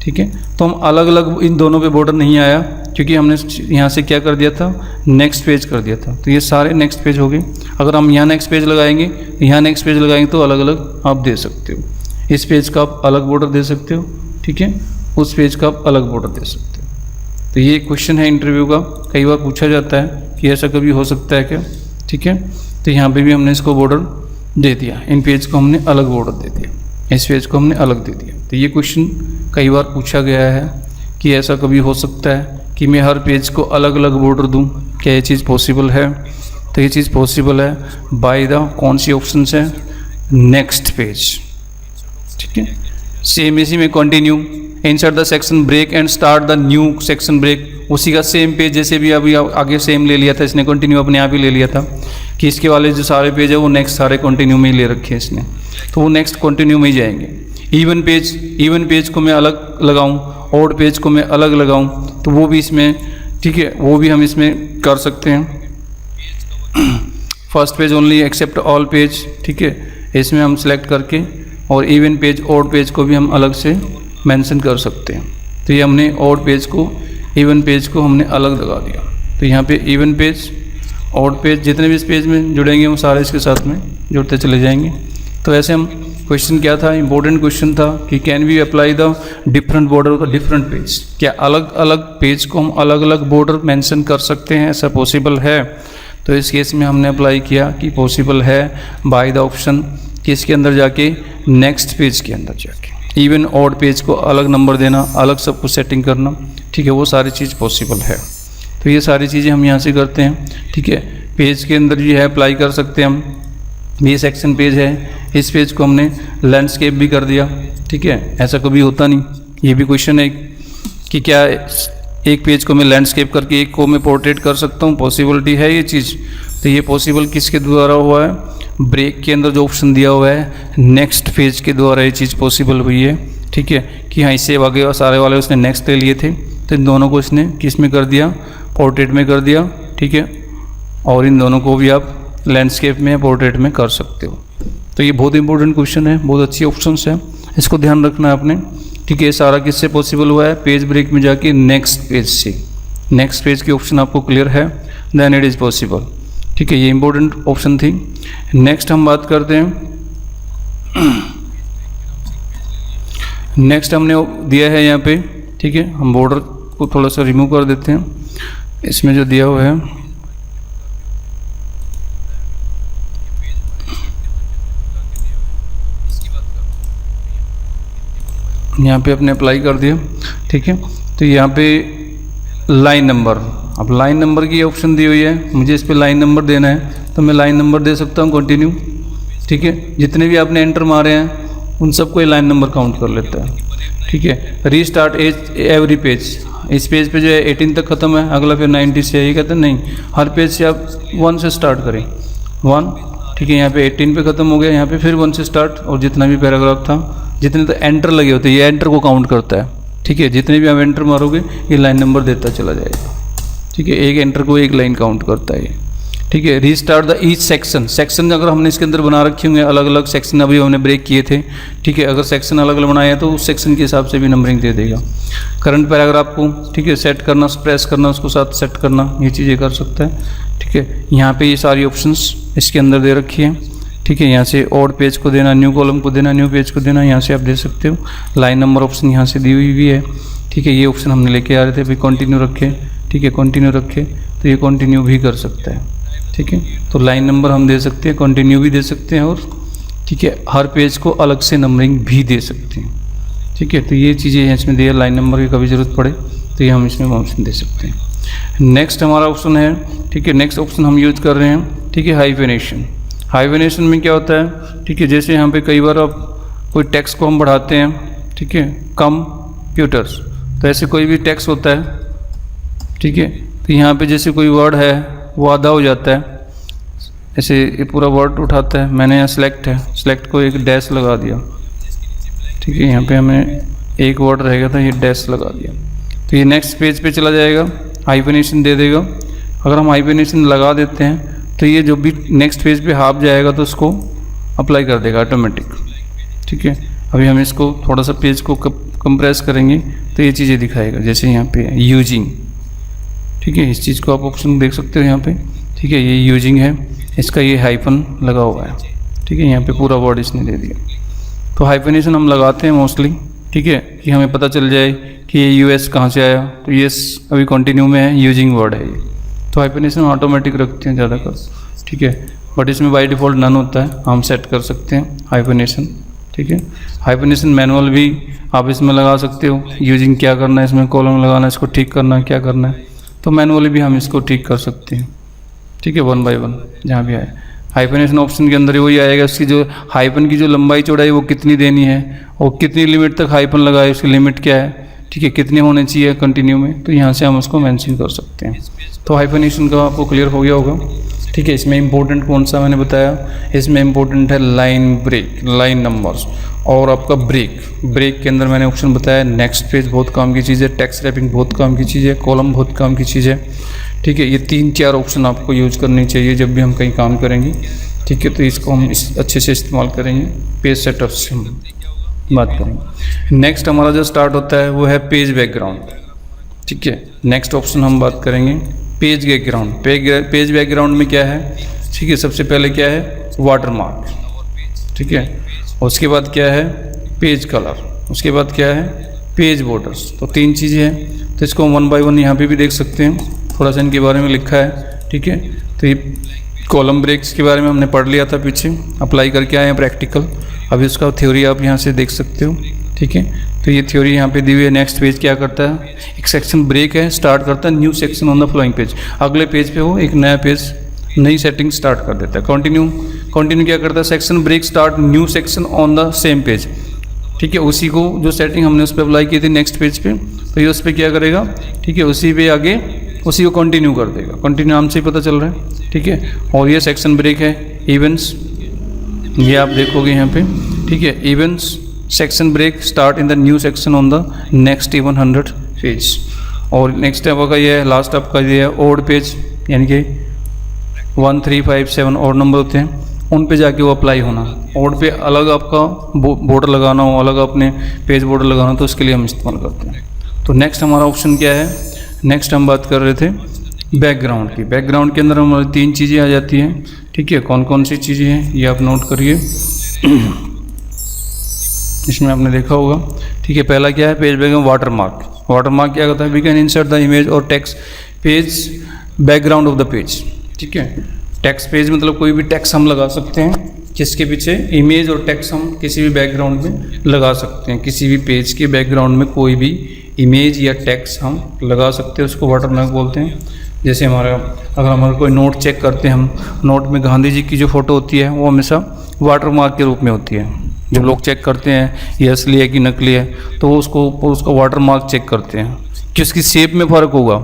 ठीक है, तो हम अलग अलग इन दोनों पे बॉर्डर नहीं आया, क्योंकि हमने यहाँ से क्या कर दिया था, नेक्स्ट पेज कर दिया था। तो ये सारे नेक्स्ट पेज हो गए। अगर हम यहाँ नेक्स्ट पेज लगाएंगे, यहाँ नेक्स्ट पेज लगाएंगे, तो अलग अलग आप दे सकते हो। इस पेज का आप अलग बॉर्डर दे सकते हो। ठीक है, उस पेज का आप अलग बॉर्डर दे सकते हो। तो ये क्वेश्चन है इंटरव्यू का, कई बार पूछा जाता है कि ऐसा कभी हो सकता है क्या। ठीक है, तो यहाँ पे भी हमने इसको बॉर्डर दे दिया, इन पेज को हमने अलग बॉर्डर दे दिया, इस पेज को हमने अलग दे दिया। तो ये क्वेश्चन कई बार पूछा गया है कि ऐसा कभी हो सकता है कि मैं हर पेज को अलग अलग बॉर्डर दूं, क्या ये चीज़ पॉसिबल है। तो ये चीज़ पॉसिबल है बाय द कौन सी ऑप्शन है, नेक्स्ट पेज। ठीक है, सेम इसी में continue, insert the section break and start the new section break, उसी का सेम पेज जैसे भी अभी आगे सेम ले लिया था इसने, कंटिन्यू अपने आप ही ले लिया था कि इसके वाले जो सारे पेज है वो नेक्स्ट सारे कंटिन्यू में ही ले रखे हैं इसने, तो वो नेक्स्ट कंटिन्यू में ही जाएंगे। इवन पेज को मैं अलग लगाऊं, ऑड पेज को मैं अलग लगाऊं, तो वो भी इसमें, ठीक है, वो भी हम इसमें कर सकते हैं। First page only except all page, ठीक है, इसमें हम सेलेक्ट करके, और इवन पेज ऑड पेज को भी हम अलग से मेंशन कर सकते हैं। तो ये हमने ऑड पेज को इवन पेज को हमने अलग लगा दिया। तो यहाँ पे इवन पेज ऑड पेज जितने भी इस पेज में जुड़ेंगे वो सारे इसके साथ में जुड़ते चले जाएंगे। तो ऐसे हम क्वेश्चन क्या था, इंपॉर्टेंट क्वेश्चन था कि can we apply the different border का डिफरेंट पेज, क्या अलग अलग पेज को हम अलग अलग बॉर्डर मेंशन कर सकते हैं, ऐसा पॉसिबल है। तो इस केस में हमने अप्लाई किया कि पॉसिबल है बाय द ऑप्शन कि इसके अंदर जाके नेक्स्ट पेज के अंदर जाके इवन ऑड पेज को अलग नंबर देना, अलग सब कुछ सेटिंग करना, ठीक है, वो सारी चीज़ पॉसिबल है। तो ये सारी चीज़ें हम यहाँ से करते हैं। ठीक है, पेज के अंदर जो है अप्लाई कर सकते हैं हम। ये सेक्शन पेज है, इस पेज को हमने लैंडस्केप भी कर दिया। ठीक है, ऐसा कभी होता नहीं, ये भी क्वेश्चन है कि क्या एक पेज को मैं लैंडस्केप करके एक को मैं पोर्ट्रेट कर सकता हूँ, पॉसिबिलिटी है ये चीज़। तो ये पॉसिबल किसके द्वारा हुआ है, ब्रेक के अंदर जो ऑप्शन दिया हुआ है नेक्स्ट पेज के द्वारा ये चीज़ पॉसिबल हुई है। ठीक है, कि हाँ इससे आगे सारे वाले उसने नेक्स्ट ले लिए थे, तो इन दोनों को इसने किस में कर दिया, पोर्ट्रेट में कर दिया। ठीक है, और इन दोनों को भी आप लैंडस्केप में पोर्ट्रेट में कर सकते हो। तो ये बहुत इंपॉर्टेंट क्वेश्चन है, बहुत अच्छी ऑप्शंस है, इसको ध्यान रखना है आपने। ठीक है, सारा किससे पॉसिबल हुआ है, पेज ब्रेक में जाके नेक्स्ट पेज से। नेक्स्ट पेज की ऑप्शन आपको क्लियर है, देन इट इज़ पॉसिबल। ठीक है, ये इंपॉर्टेंट ऑप्शन थी। नेक्स्ट हम बात करते हैं, नेक्स्ट हमने दिया है यहाँ पे, ठीक है, हम बॉर्डर को थोड़ा सा रिमूव कर देते हैं। इसमें जो दिया हुआ है यहाँ पे अपने अप्लाई कर दिया, ठीक है। तो यहाँ पे लाइन नंबर, अब लाइन नंबर की ऑप्शन दी हुई है, मुझे इस पे लाइन नंबर देना है तो मैं लाइन नंबर दे सकता हूँ, कंटिन्यू, ठीक है। जितने भी आपने एंटर मारे हैं उन सबको ये लाइन नंबर काउंट कर लेता है, ठीक है। रीस्टार्ट एवरी पेज, इस पेज पे जो है 18 तक ख़त्म है, अगला फिर 90 से है, ये कहते हैं नहीं, हर पेज से आप 1 से स्टार्ट करें, 1, ठीक है। यहाँ पे 18 पे ख़त्म हो गया, यहाँ पे फिर 1 से स्टार्ट, और जितना भी पैराग्राफ था, जितने तो एंटर लगे होते हैं, ये एंटर को काउंट करता है, ठीक है। जितने भी आप एंटर मारोगे ये लाइन नंबर देता चला जाएगा, ठीक है। एक एंटर को एक लाइन काउंट करता है, ठीक है। Restart the each section, section अगर हमने इसके अंदर बना रखे होंगे अलग अलग सेक्शन, अभी हमने ब्रेक किए थे, ठीक है। अगर सेक्शन अलग अलग बनाए हैं तो उस सेक्शन के हिसाब से भी नंबरिंग दे देगा। करंट पैराग्राफ को, ठीक है, सेट करना, प्रेस करना, उसको साथ सेट करना, ये चीज़ें कर सकता है, ठीक है। यहाँ पे ये सारी ऑप्शंस इसके अंदर दे रखी है, ठीक है। यहाँ से ऑड पेज को देना, न्यू कॉलम को देना, न्यू पेज को देना, यहाँ से आप दे सकते हो। लाइन नंबर ऑप्शन यहाँ से दी हुई भी है, ठीक है। ये ऑप्शन हमने लेके आ रहे थे, भाई कंटिन्यू रखे, ठीक है, कंटिन्यू रखे तो ये कंटिन्यू भी कर सकता है, ठीक है। तो लाइन नंबर हम दे सकते हैं, कंटिन्यू भी दे सकते हैं, और ठीक है, हर पेज को अलग से नंबरिंग भी दे सकते हैं, ठीक है। तो ये चीज़ें इसमें दी है, लाइन नंबर की कभी ज़रूरत पड़े तो ये हम इसमें ऑप्शन दे सकते हैं। नेक्स्ट हमारा ऑप्शन है, ठीक है, नेक्स्ट ऑप्शन हम यूज कर रहे हैं, ठीक है, हाइफेनेशन। हाइफेनेशन में क्या होता है, ठीक है, जैसे यहाँ पे कई बार आप कोई टेक्स्ट को हम बढ़ाते हैं, ठीक है, कंप्यूटर्स, तो ऐसे कोई भी टेक्स्ट होता है, ठीक है। तो यहाँ पे जैसे कोई वर्ड है वो आधा हो जाता है, ऐसे ये पूरा वर्ड उठाता है, मैंने यहाँ सिलेक्ट है, सिलेक्ट को एक डैश लगा दिया, ठीक है। यहाँ पे हमें एक वर्ड रहेगा था, ये डैश लगा दिया, तो ये नेक्स्ट पेज पे चला जाएगा, हाइफेनेशन दे देगा। अगर हम हाइफेनेशन लगा देते हैं तो ये जो भी नेक्स्ट पेज पे हाफ जाएगा तो उसको अप्लाई कर देगा ऑटोमेटिक, ठीक है। अभी हम इसको थोड़ा सा पेज को कंप्रेस करेंगे तो ये चीज़ें दिखाएगा, जैसे यहाँ पे यूजिंग, ठीक है, इस चीज़ को आप ऑप्शन देख सकते हो यहाँ पे, ठीक है। ये यूजिंग है, इसका ये हाइफन लगा हुआ है, ठीक है। यहाँ पे पूरा वर्ड इसने दे दिया। तो हाइफेनेशन हम लगाते हैं मोस्टली, ठीक है, कि हमें पता चल जाए कि ये यूएस कहाँ से आया, तो ये अभी कंटिन्यू में है, यूजिंग वर्ड है ये, तो हाइफेनेशन ऑटोमेटिक रखते हैं ज़्यादातर, ठीक है। बट इसमें बाय डिफ़ॉल्ट नन होता है, हम सेट कर सकते हैं हाइफेनेशन, ठीक है। हाइफेनेशन मैनुअल भी आप इसमें लगा सकते हो, यूजिंग क्या करना है, इसमें कॉलम लगाना है, इसको ठीक करना है, क्या करना है, तो मैनुअली भी हम इसको ठीक कर सकते हैं, ठीक है, 1 बाय 1 जहाँ भी आए। हाइफेनेशन ऑप्शन के अंदर वही आएगा, उसकी जो हाइफन की जो लंबाई चौड़ाई वो कितनी देनी है और कितनी लिमिट तक हाइफन लगाए, उसकी लिमिट क्या है, ठीक है, कितने होने चाहिए कंटिन्यू में, तो यहाँ से हम उसको मेंशन कर सकते हैं। तो हाइफेनेशन का आपको क्लियर हो गया होगा, ठीक है। इसमें इंपॉर्टेंट कौन सा मैंने बताया, इसमें इंपॉर्टेंट है लाइन ब्रेक, लाइन नंबर्स, और आपका ब्रेक। ब्रेक के अंदर मैंने ऑप्शन बताया, नेक्स्ट पेज बहुत काम की चीज़ है, टेक्स्ट रैपिंग बहुत काम की चीज़ है, कॉलम बहुत काम की चीज़ है, ठीक है। ये 3-4 ऑप्शन आपको यूज करनी चाहिए जब भी हम कहीं काम करेंगे, ठीक है। तो इसको हम अच्छे से इस्तेमाल करेंगे, पेज सेटअप से हम बात करेंगे। नेक्स्ट हमारा जो स्टार्ट होता है वो है पेज बैकग्राउंड, ठीक है। नेक्स्ट ऑप्शन हम बात करेंगे पेज बैकग्राउंड। पेज बैकग्राउंड में क्या है, ठीक है, सबसे पहले क्या है, वाटर मार्क, ठीक है। उसके बाद क्या है, पेज कलर, उसके बाद क्या है, पेज बॉर्डर्स। तो 3 चीज़ें हैं, तो इसको 1 बाय 1 यहाँ पे भी देख सकते हैं, थोड़ा सा इनके बारे में लिखा है, ठीक है। तो ये कॉलम ब्रेक्स के बारे में हमने पढ़ लिया था पीछे, अप्लाई करके आए हैं प्रैक्टिकल, अभी उसका थ्योरी आप यहाँ से देख सकते हो, ठीक है। तो ये थ्योरी यहाँ पे दी हुई है। नेक्स्ट पेज क्या करता है, एक सेक्शन ब्रेक है, स्टार्ट करता है new section on the flowing page, अगले पेज पे वो एक नया पेज, नई सेटिंग स्टार्ट कर देता है। कंटिन्यू क्या करता है, section break start new section on the same page, ठीक है। उसी को जो सेटिंग हमने उस पर अप्लाई की थी नेक्स्ट पेज पे, तो ये उस पर क्या करेगा, ठीक है, उसी पे आगे उसी को कंटिन्यू कर देगा, कंटिन्यू नाम से ही पता चल रहा है, ठीक है। और ये सेक्शन ब्रेक है इवेंट्स, ये आप देखोगे यहाँ पे, ठीक है, events section break start in the new section on the next even 100 page. और नेक्स्ट आपका ये है, लास्ट आपका ये है ओड पेज, यानी कि 1, 3, 5, 7 और नंबर होते हैं, उन पे जाके वो अप्लाई होना। ओड पे अलग आपका बॉर्डर लगाना हो, अलग अपने पेज बॉर्डर लगाना हो, तो उसके लिए हम इस्तेमाल करते हैं। तो नेक्स्ट हमारा ऑप्शन क्या है, नेक्स्ट हम बात कर रहे थे बैकग्राउंड की। बैकग्राउंड के अंदर हमारी 3 चीज़ें आ जाती हैं, ठीक है। कौन कौन सी चीज़ें हैं ये आप नोट करिए। इसमें आपने देखा होगा, ठीक है। पहला क्या है, पेज बैकग्राउंड वाटरमार्क। वाटरमार्क क्या होता है, we can insert the image और text page background of the page, ठीक है। टेक्स्ट पेज मतलब कोई भी टेक्स्ट हम लगा सकते हैं, किसके पीछे, इमेज और टेक्स्ट हम किसी भी बैकग्राउंड में लगा सकते हैं। किसी भी पेज के बैकग्राउंड में कोई भी इमेज या टेक्स्ट हम लगा सकते हैं, उसको वाटरमार्क बोलते हैं। जैसे अगर हमारा कोई नोट चेक करते हैं हम, नोट में गांधी जी की जो फ़ोटो होती है वो हमेशा वाटरमार्क के रूप में होती है। जब लोग चेक करते हैं ये असली है कि नकली है, तो वो उसको वाटरमार्क चेक करते हैं कि उसकी शेप में फ़र्क होगा।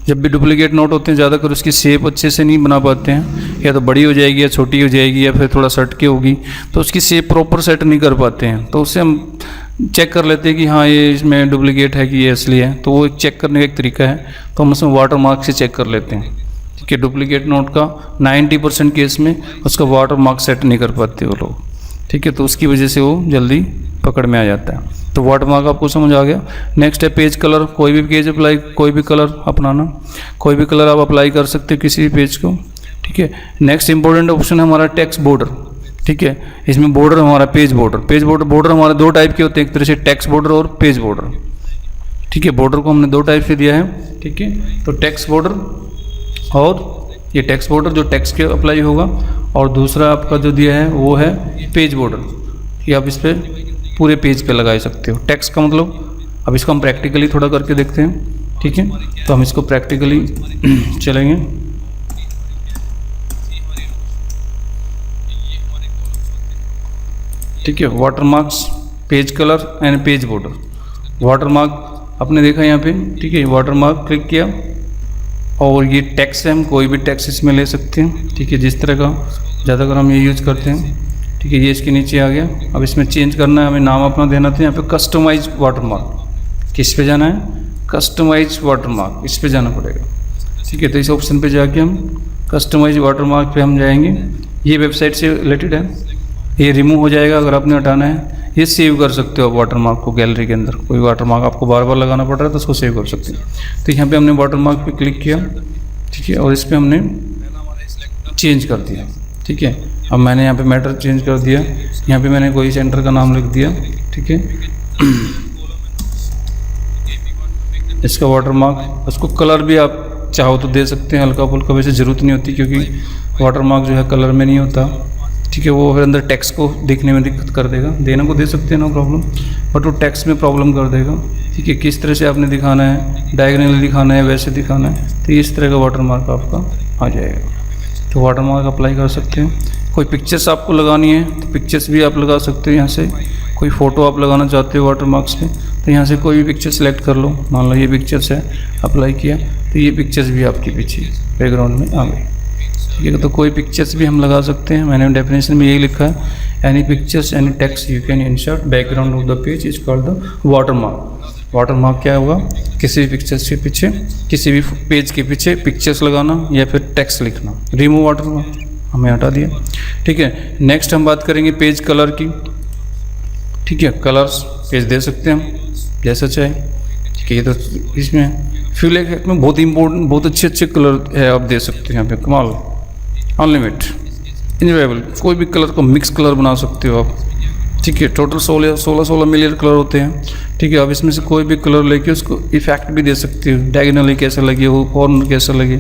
जब भी डुप्लीकेट नोट होते हैं ज़्यादातर उसकी शेप अच्छे से नहीं बना पाते हैं, या तो बड़ी हो जाएगी या छोटी हो जाएगी या फिर थोड़ा सटके होगी, तो उसकी शेप प्रॉपर सेट नहीं कर पाते हैं। तो उससे हम चेक कर लेते हैं कि हाँ ये इसमें डुप्लीकेट है कि ये असली है। तो वो एक चेक करने का एक तरीका है, तो हम उसमें वाटरमार्क से चेक कर लेते हैं, ठीक है। डुप्लीकेट नोट का 90% केस में उसका वाटरमार्क सेट नहीं कर पाते वो लोग, ठीक है। तो उसकी वजह से वो जल्दी पकड़ में आ जाता है। तो वाटरमार्क आपको समझ आ गया। नेक्स्ट है पेज कलर। कोई भी पेज अप्लाई, कोई भी कलर अपनाना, कोई भी कलर आप अप्लाई कर सकते हो किसी भी पेज को, ठीक है। नेक्स्ट इंपॉर्टेंट ऑप्शन है हमारा टेक्स्ट बॉर्डर, ठीक है। इसमें बॉर्डर हमारा पेज बॉर्डर हमारे 2 टाइप के होते हैं, एक तरह से टेक्स्ट बॉर्डर और पेज बॉर्डर, ठीक है। बॉर्डर को हमने 2 टाइप से दिया है, ठीक है। तो टेक्स्ट बॉर्डर, और ये टेक्स्ट बॉर्डर जो टेक्स्ट के अप्लाई होगा, और दूसरा आपका जो दिया है वो है पेज बॉर्डर, ये आप इस पर पूरे पेज पे लगा सकते हो। टेक्स्ट का मतलब अब इसको हम प्रैक्टिकली थोड़ा करके देखते हैं, ठीक है। तो हम इसको प्रैक्टिकली चलेंगे। ठीक है, watermarks, page colour and page border. Watermark आपने देखा यहाँ पे, ठीक है। वाटरमार्क क्लिक किया और ये टेक्स्ट है, हम कोई भी टेक्स्ट इसमें ले सकते हैं, ठीक है। जिस तरह का ज़्यादातर हम ये यूज़ करते हैं, ठीक है। ये इसके नीचे आ गया। अब इसमें चेंज करना है, हमें नाम अपना देना था। यहाँ पे कस्टमाइज वाटरमार्क, किस पे जाना है, कस्टमाइज वाटरमार्क, इस पे जाना पड़ेगा, ठीक है। तो इस ऑप्शन पे जाके हम कस्टमाइज वाटरमार्क पे हम जाएंगे। ये वेबसाइट से रिलेटेड है, ये रिमूव हो जाएगा अगर आपने हटाना है। ये सेव कर सकते हो आप वाटरमार्क को गैलरी के अंदर। कोई वाटरमार्क आपको बार बार लगाना पड़ रहा है तो उसको सेव कर सकते हैं। तो यहाँ पे हमने वाटरमार्क पे क्लिक किया, ठीक है, और इस पर हमने चेंज कर दिया, ठीक है। अब मैंने यहाँ पे मैटर चेंज कर दिया, यहाँ पे मैंने कोई सेंटर का नाम लिख दिया, ठीक है। इसका वाटरमार्क, उसको कलर भी आप चाहो तो दे सकते हैं हल्का फुल्का, वैसे ज़रूरत नहीं होती क्योंकि वाटरमार्क जो है कलर में नहीं होता, ठीक है। वो फिर अंदर टेक्स्ट को देखने में दिक्कत कर देगा। देने को दे सकते हैं, नो प्रॉब्लम, बट वो टेक्स्ट में प्रॉब्लम कर देगा, ठीक है। किस तरह से आपने दिखाना है, डायगोनली दिखाना है, वैसे दिखाना है, तो इस तरह का वाटरमार्क आपका आ जाएगा। तो वाटरमार्क अप्लाई कर सकते हैं। कोई पिक्चर्स आपको लगानी है तो पिक्चर्स भी आप लगा सकते हो यहाँ से। कोई फ़ोटो आप लगाना चाहते हो वाटरमार्क्स पे, तो यहाँ से कोई भी पिक्चर सेलेक्ट कर लो। मान लो ये पिक्चर्स है, अप्लाई किया तो ये पिक्चर्स भी आपके पीछे बैकग्राउंड में आ गई, ठीक है। तो कोई पिक्चर्स भी हम लगा सकते हैं। मैंने डेफिनेशन में यही लिखा है, any pictures any text you can insert background of the page is called the watermark. Watermark क्या होगा, किसी भी पिक्चर्स के पीछे, किसी भी पेज के पीछे पिक्चर्स लगाना या फिर टेक्स्ट लिखना। रिमूव वाटरमार्क हमें हटा दिया, ठीक है। नेक्स्ट हम बात करेंगे पेज कलर की, ठीक है। कलर्स पेज दे सकते हैं हम जैसा चाहे, ठीक है। ये तो इसमें फ्यूल इफेक्ट में बहुत इंपॉर्टेंट, बहुत अच्छे कलर है, आप दे सकते हैं यहाँ पे, कमाल, अनलिमिट, इंजॉयबल। कोई भी कलर को मिक्स कलर बना सकते हो आप, ठीक है। टोटल 16 मिलियन कलर होते हैं, ठीक है। अब इसमें से कोई भी कलर लेके उसको इफेक्ट भी दे सकते हो, डायगोनली कैसा लगे, वो कॉर्नर कैसा लगे,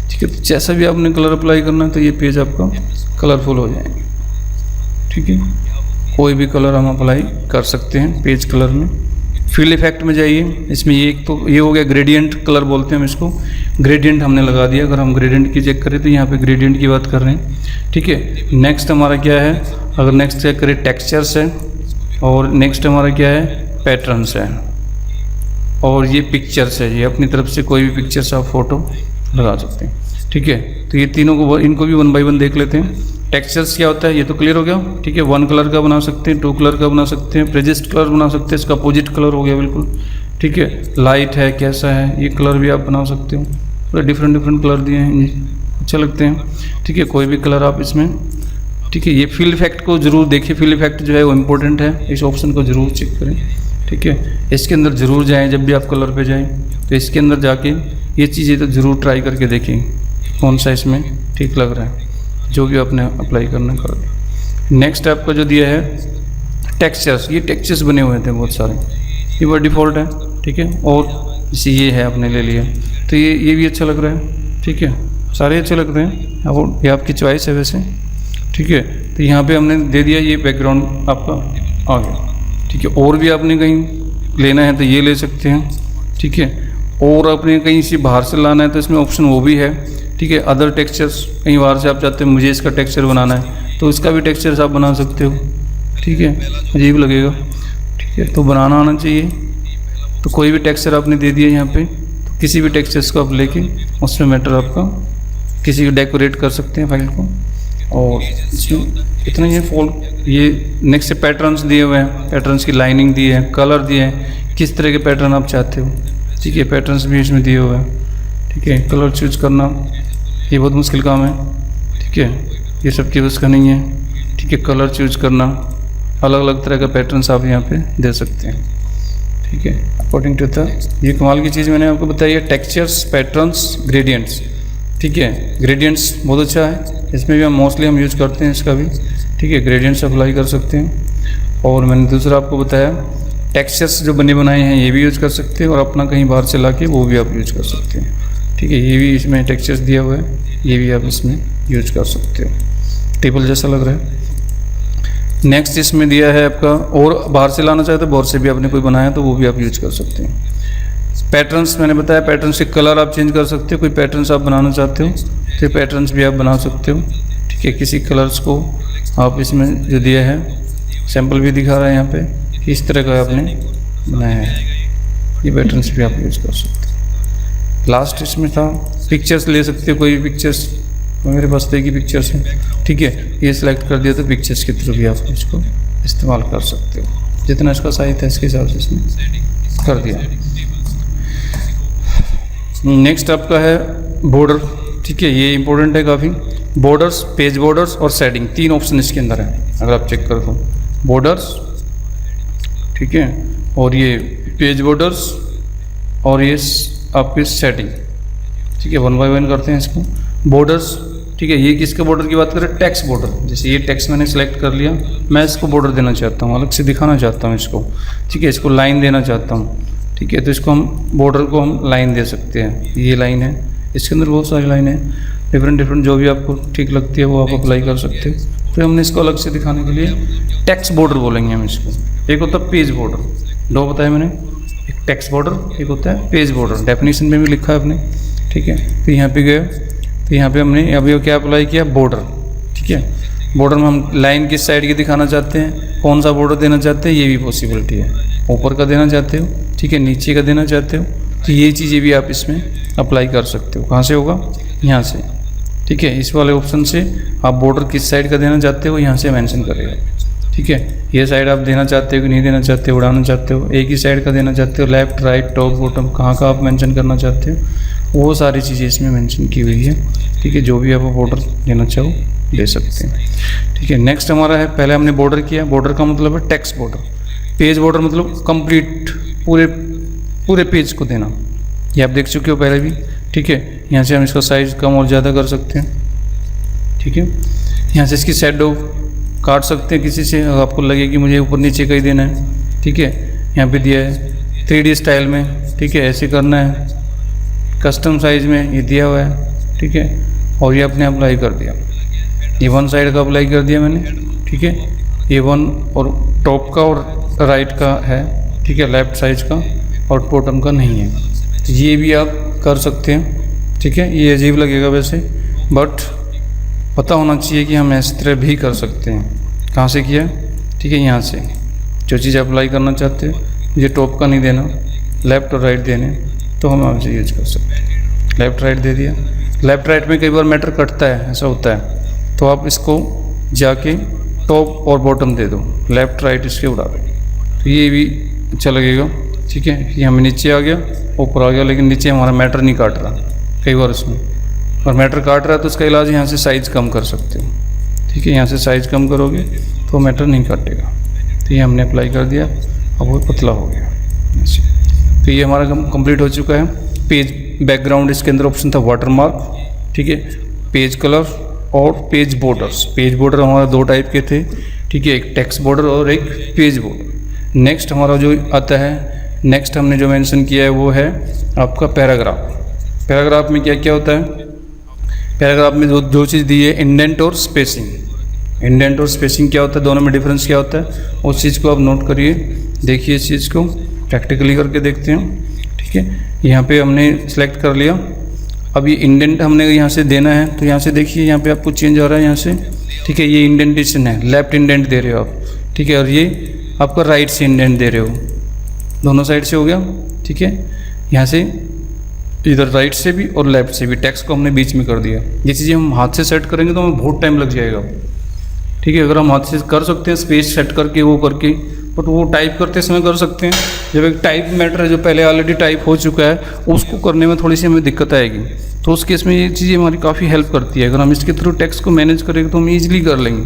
ठीक है। तो जैसा भी आपने कलर अप्लाई करना है तो ये पेज आपका कलरफुल हो जाएंगे, ठीक है। कोई भी कलर हम अप्लाई कर सकते हैं पेज कलर में। फिल इफेक्ट में जाइए, इसमें ये एक तो ये हो गया ग्रेडियंट कलर बोलते हैं हम इसको। ग्रेडियंट हमने लगा दिया। अगर हम ग्रेडियंट की चेक करें तो यहाँ पे ग्रेडियंट की बात कर रहे हैं, ठीक है। नेक्स्ट हमारा क्या है, अगर नेक्स्ट चेक करें टेक्सचर्स है, और नेक्स्ट हमारा क्या है, पैटर्न्स है, और ये पिक्चर्स है। ये अपनी तरफ से कोई भी पिक्चर्स आप फोटो लगा सकते हैं, ठीक है। तो ये तीनों को, इनको भी 1 बाय 1 देख लेते हैं। टेक्सचर्स क्या होता है ये तो क्लियर हो गया, ठीक है। 1 कलर का बना सकते हैं, 2 कलर का बना सकते हैं, प्रेजिस्ट कलर बना सकते हैं, इसका अपोजिट कलर हो गया बिल्कुल, ठीक है। लाइट है, कैसा है, ये कलर भी आप बना सकते हो। पूरे डिफरेंट कलर दिए हैं, अच्छे लगते हैं, ठीक है। कोई भी कलर आप इसमें, ठीक है। ये फिल इफेक्ट को जरूर देखिए, फिल इफेक्ट जो है वो इम्पोर्टेंट है, इस ऑप्शन को जरूर चेक करें, ठीक है। इसके अंदर जरूर जाएँ जब भी आप कलर पे जाएँ, तो इसके अंदर जाके ये चीज़ें तो ज़रूर ट्राई करके देखें कौन सा इसमें ठीक लग रहा है, जो भी आपने अप्लाई करना कर। नेक्स्ट आपका जो दिया है टेक्सचर्स, ये टेक्सचर्स बने हुए थे बहुत सारे, ये बाय डिफ़ॉल्ट है, ठीक है। और जैसे ये है आपने ले लिया, तो ये भी अच्छा लग रहा है, ठीक है, सारे अच्छे लग रहे हैं, अब ये आपकी चॉइस है वैसे, ठीक है। तो यहाँ पे हमने दे दिया, ये बैकग्राउंड आपका आ गया, ठीक है। और भी आपने कहीं लेना है तो ये ले सकते हैं, ठीक है। और आपने कहीं से बाहर से लाना है तो इसमें ऑप्शन वो भी है, ठीक है। अदर टेक्सचर्स, कहीं बाहर से आप चाहते हैं मुझे इसका टेक्सचर बनाना है तो इसका भी टेक्सचर्स आप बना सकते हो, ठीक है, अजीब लगेगा, ठीक है। तो बनाना आना चाहिए, तो कोई भी टेक्सचर आपने दे दिया यहाँ पे, तो किसी भी टेक्सचर्स को आप लेके उसमें मैटर आपका किसी को डेकोरेट कर सकते हैं फाइल को। और इसमें इतना ही फॉल, ये नेक्स्ट से पैटर्न्स दिए हुए हैं, पैटर्न्स की लाइनिंग दी है, कलर दिए हैं, किस तरह के पैटर्न आप चाहते हो, ठीक है, पैटर्न्स भी इसमें दिए हुए हैं, ठीक है। कलर चूज करना ये बहुत मुश्किल काम है, ठीक है, ये सब की बस का नहीं है, ठीक है। कलर चूज करना, अलग अलग तरह का पैटर्न्स आप यहाँ पे दे सकते हैं, ठीक है, अकॉर्डिंग टू द, ये कमाल की चीज़ मैंने आपको बताई है, टेक्सचर्स, पैटर्न्स, ग्रेडियंट्स, ठीक है। ग्रेडियंट्स बहुत अच्छा है, इसमें भी हम मोस्टली यूज़ करते हैं इसका भी, ठीक है, ग्रेडियंट्स अप्लाई कर सकते हैं। और मैंने दूसरा आपको बताया टेक्सचर्स जो बने बनाए हैं ये भी यूज़ कर सकते हैं, और अपना कहीं बाहर से ला के वो भी आप यूज़ कर सकते हैं, ठीक है। ये भी इसमें टेक्सचर्स दिया हुआ है, ये भी आप इसमें यूज कर सकते हो, टेबल जैसा लग रहा है। नेक्स्ट इसमें दिया है आपका, और बाहर से लाना चाहे तो बाहर से भी आपने कोई बनाया तो वो भी आप यूज कर सकते हैं। पैटर्न्स मैंने बताया, पैटर्न्स के कलर आप चेंज कर सकते हो, कोई पैटर्न्स आप बनाना चाहते हो तो पैटर्न्स भी आप बना सकते हो, ठीक है। किसी कलर्स को आप इसमें जो दिया है सैम्पल भी दिखा रहा है यहाँ पे, किस तरह का आपने बनाया है, ये पैटर्न्स भी आप यूज कर सकते हो। लास्ट इसमें था पिक्चर्स ले सकते हो, कोई भी पिक्चर्स, मेरे पास तो एक ही पिक्चर्स है, ठीक है, ये सिलेक्ट कर दिया तो पिक्चर्स के थ्रू भी आप इसको इस्तेमाल कर सकते हो, जितना इसका साइज है इसके हिसाब से इसमें कर दिया। नेक्स्ट आपका है बॉर्डर, ठीक है, ये इंपॉर्टेंट है काफ़ी। बॉर्डर्स, पेज बॉर्डर्स और शेडिंग, तीन ऑप्शन इसके अंदर है, अगर आप चेक कर दो, बॉर्डर्स, ठीक है, और ये पेज बॉर्डर्स, और ये आपकी सेटिंग, ठीक है। 1 बाय 1 करते हैं इसको। बॉर्डर्स, ठीक है, ये किसके बॉर्डर की बात करें, टेक्स्ट बॉर्डर। जैसे ये टेक्स्ट मैंने सेलेक्ट कर लिया, मैं इसको बॉर्डर देना चाहता हूँ, अलग से दिखाना चाहता हूँ इसको, ठीक है, इसको लाइन देना चाहता हूँ, ठीक है, तो इसको हम बॉर्डर को हम लाइन दे सकते हैं, ये लाइन है, इसके अंदर बहुत सारी लाइन है, डिफरेंट जो भी आपको ठीक लगती है वो आप अप्लाई कर सकते हो। फिर हमने इसको अलग से दिखाने के लिए टेक्स्ट बॉर्डर बोलेंगे हम इसको। एक होता है पेज बॉर्डर, दो बताया मैंने, एक टेक्स्ट बॉर्डर, एक होता है पेज बॉर्डर, डेफिनेशन में भी लिखा है आपने, ठीक है। तो यहाँ पे गए, तो यहाँ पे हमने अभी क्या अप्लाई किया, बॉर्डर, ठीक है। बॉर्डर में हम लाइन किस साइड की दिखाना चाहते हैं, कौन सा बॉर्डर देना चाहते हैं, ये भी पॉसिबिलिटी है, ऊपर का देना चाहते हो, ठीक है, नीचे का देना चाहते हो, तो ये चीज़ें भी आप इसमें अप्लाई कर सकते हो। कहाँ से होगा, यहाँ से, ठीक है, इस वाले ऑप्शन से आप बॉर्डर किस साइड का देना चाहते हो यहाँ से मेंशन करेगा, ठीक है। ये साइड आप देना चाहते हो कि नहीं देना चाहते हो, उड़ाना चाहते हो, एक ही साइड का देना चाहते हो, लेफ्ट राइट टॉप बॉटम कहाँ का आप मेंशन करना चाहते हो, वो सारी चीज़ें इसमें मेंशन की हुई है, ठीक है। जो भी आप बॉर्डर देना चाहो दे सकते हैं, ठीक है। नेक्स्ट हमारा है, पहले हमने बॉर्डर किया, बॉर्डर का मतलब है टेक्स्ट बॉर्डर। पेज बॉर्डर मतलब कंप्लीट पूरे पेज को देना, ये आप देख चुके हो पहले भी, ठीक है। यहाँ से हम इसका साइज कम और ज़्यादा कर सकते हैं, ठीक है। यहाँ से इसकी शैडो काट सकते हैं किसी से, अगर आपको लगे कि मुझे ऊपर नीचे का ही देना है, ठीक है। यहाँ पे दिया है 3D स्टाइल में, ठीक है, ऐसे करना है, कस्टम साइज में ये दिया हुआ है, ठीक है। और ये आपने अप्लाई कर दिया, ये वन साइड का अप्लाई कर दिया मैंने, ठीक है। ये वन और टॉप का और राइट का है, ठीक है, लेफ्ट साइज का, और बॉटम का नहीं है, तो ये भी आप कर सकते हैं, ठीक है। ये अजीब लगेगा वैसे, बट पता होना चाहिए कि हम इस तरह भी कर सकते हैं। कहाँ से किया, ठीक है, यहाँ से जो चीज़ अप्लाई करना चाहते हैं, मुझे टॉप का नहीं देना, लेफ़्ट और राइट देने, तो हम आपसे यूज कर सकते हैं। लेफ़्ट राइट दे दिया, लेफ़्ट राइट में कई बार मैटर कटता है, ऐसा होता है, तो आप इसको जाके टॉप और बॉटम दे दो, लेफ़्ट राइट इसके उड़ा दो, तो ये भी अच्छा लगेगा, ठीक है। ये हमें नीचे आ गया, ऊपर आ गया, लेकिन नीचे हमारा मैटर नहीं काट रहा कई बार उसमें, और मैटर काट रहा है तो उसका इलाज यहाँ से साइज़ कम कर सकते हो, ठीक है। यहाँ से साइज़ कम करोगे तो मैटर नहीं काटेगा, तो ये हमने अप्लाई कर दिया, अब वो पतला हो गया ऐसे। तो तो ये हमारा कंप्लीट हो चुका है। पेज बैकग्राउंड, इसके अंदर ऑप्शन था वाटरमार्क, ठीक है, पेज कलर और पेज बॉर्डर्स। पेज बॉर्डर हमारा दो टाइप के थे, ठीक है, एक टेक्स्ट बॉर्डर और एक पेज बॉर्डर। नेक्स्ट हमारा जो आता है, नेक्स्ट हमने जो मेंशन किया है वो है आपका पैराग्राफ। पैराग्राफ में क्या क्या होता है? पैराग्राफ में जो चीज़ दी है, इंडेंट और स्पेसिंग। इंडेंट और स्पेसिंग क्या होता है, दोनों में डिफरेंस क्या होता है, उस चीज़ को आप नोट करिए, देखिए इस चीज़ को प्रैक्टिकली करके देखते हैं, ठीक है। यहाँ पे हमने सेलेक्ट कर लिया। अब ये इंडेंट हमने यहाँ से देना है, तो यहाँ से देखिए यहाँ पे आपको चेंज हो रहा है यहाँ से, ठीक है, ये इंडेंटेशन है, लेफ्ट इंडेंट दे रहे हो आप, ठीक है, और ये आपका राइट से इंडेंट दे रहे हो, दोनों साइड से हो गया, ठीक है। यहाँ से इधर राइट से भी और लेफ्ट से भी टेक्स्ट को हमने बीच में कर दिया। ये चीज़ें हम हाथ से सेट करेंगे तो हमें बहुत टाइम लग जाएगा, ठीक है। अगर हम हाथ से कर सकते हैं स्पेस सेट करके वो करके, बट वो टाइप करते समय कर सकते हैं। जब एक टाइप मैटर है जो पहले ऑलरेडी टाइप हो चुका है, उसको करने में थोड़ी सी हमें दिक्कत आएगी, तो उस केस में ये चीज़ें हमारी काफ़ी हेल्प करती है। अगर हम इसके थ्रू टेक्स्ट को मैनेज करेंगे तो हम ईजिली कर लेंगे।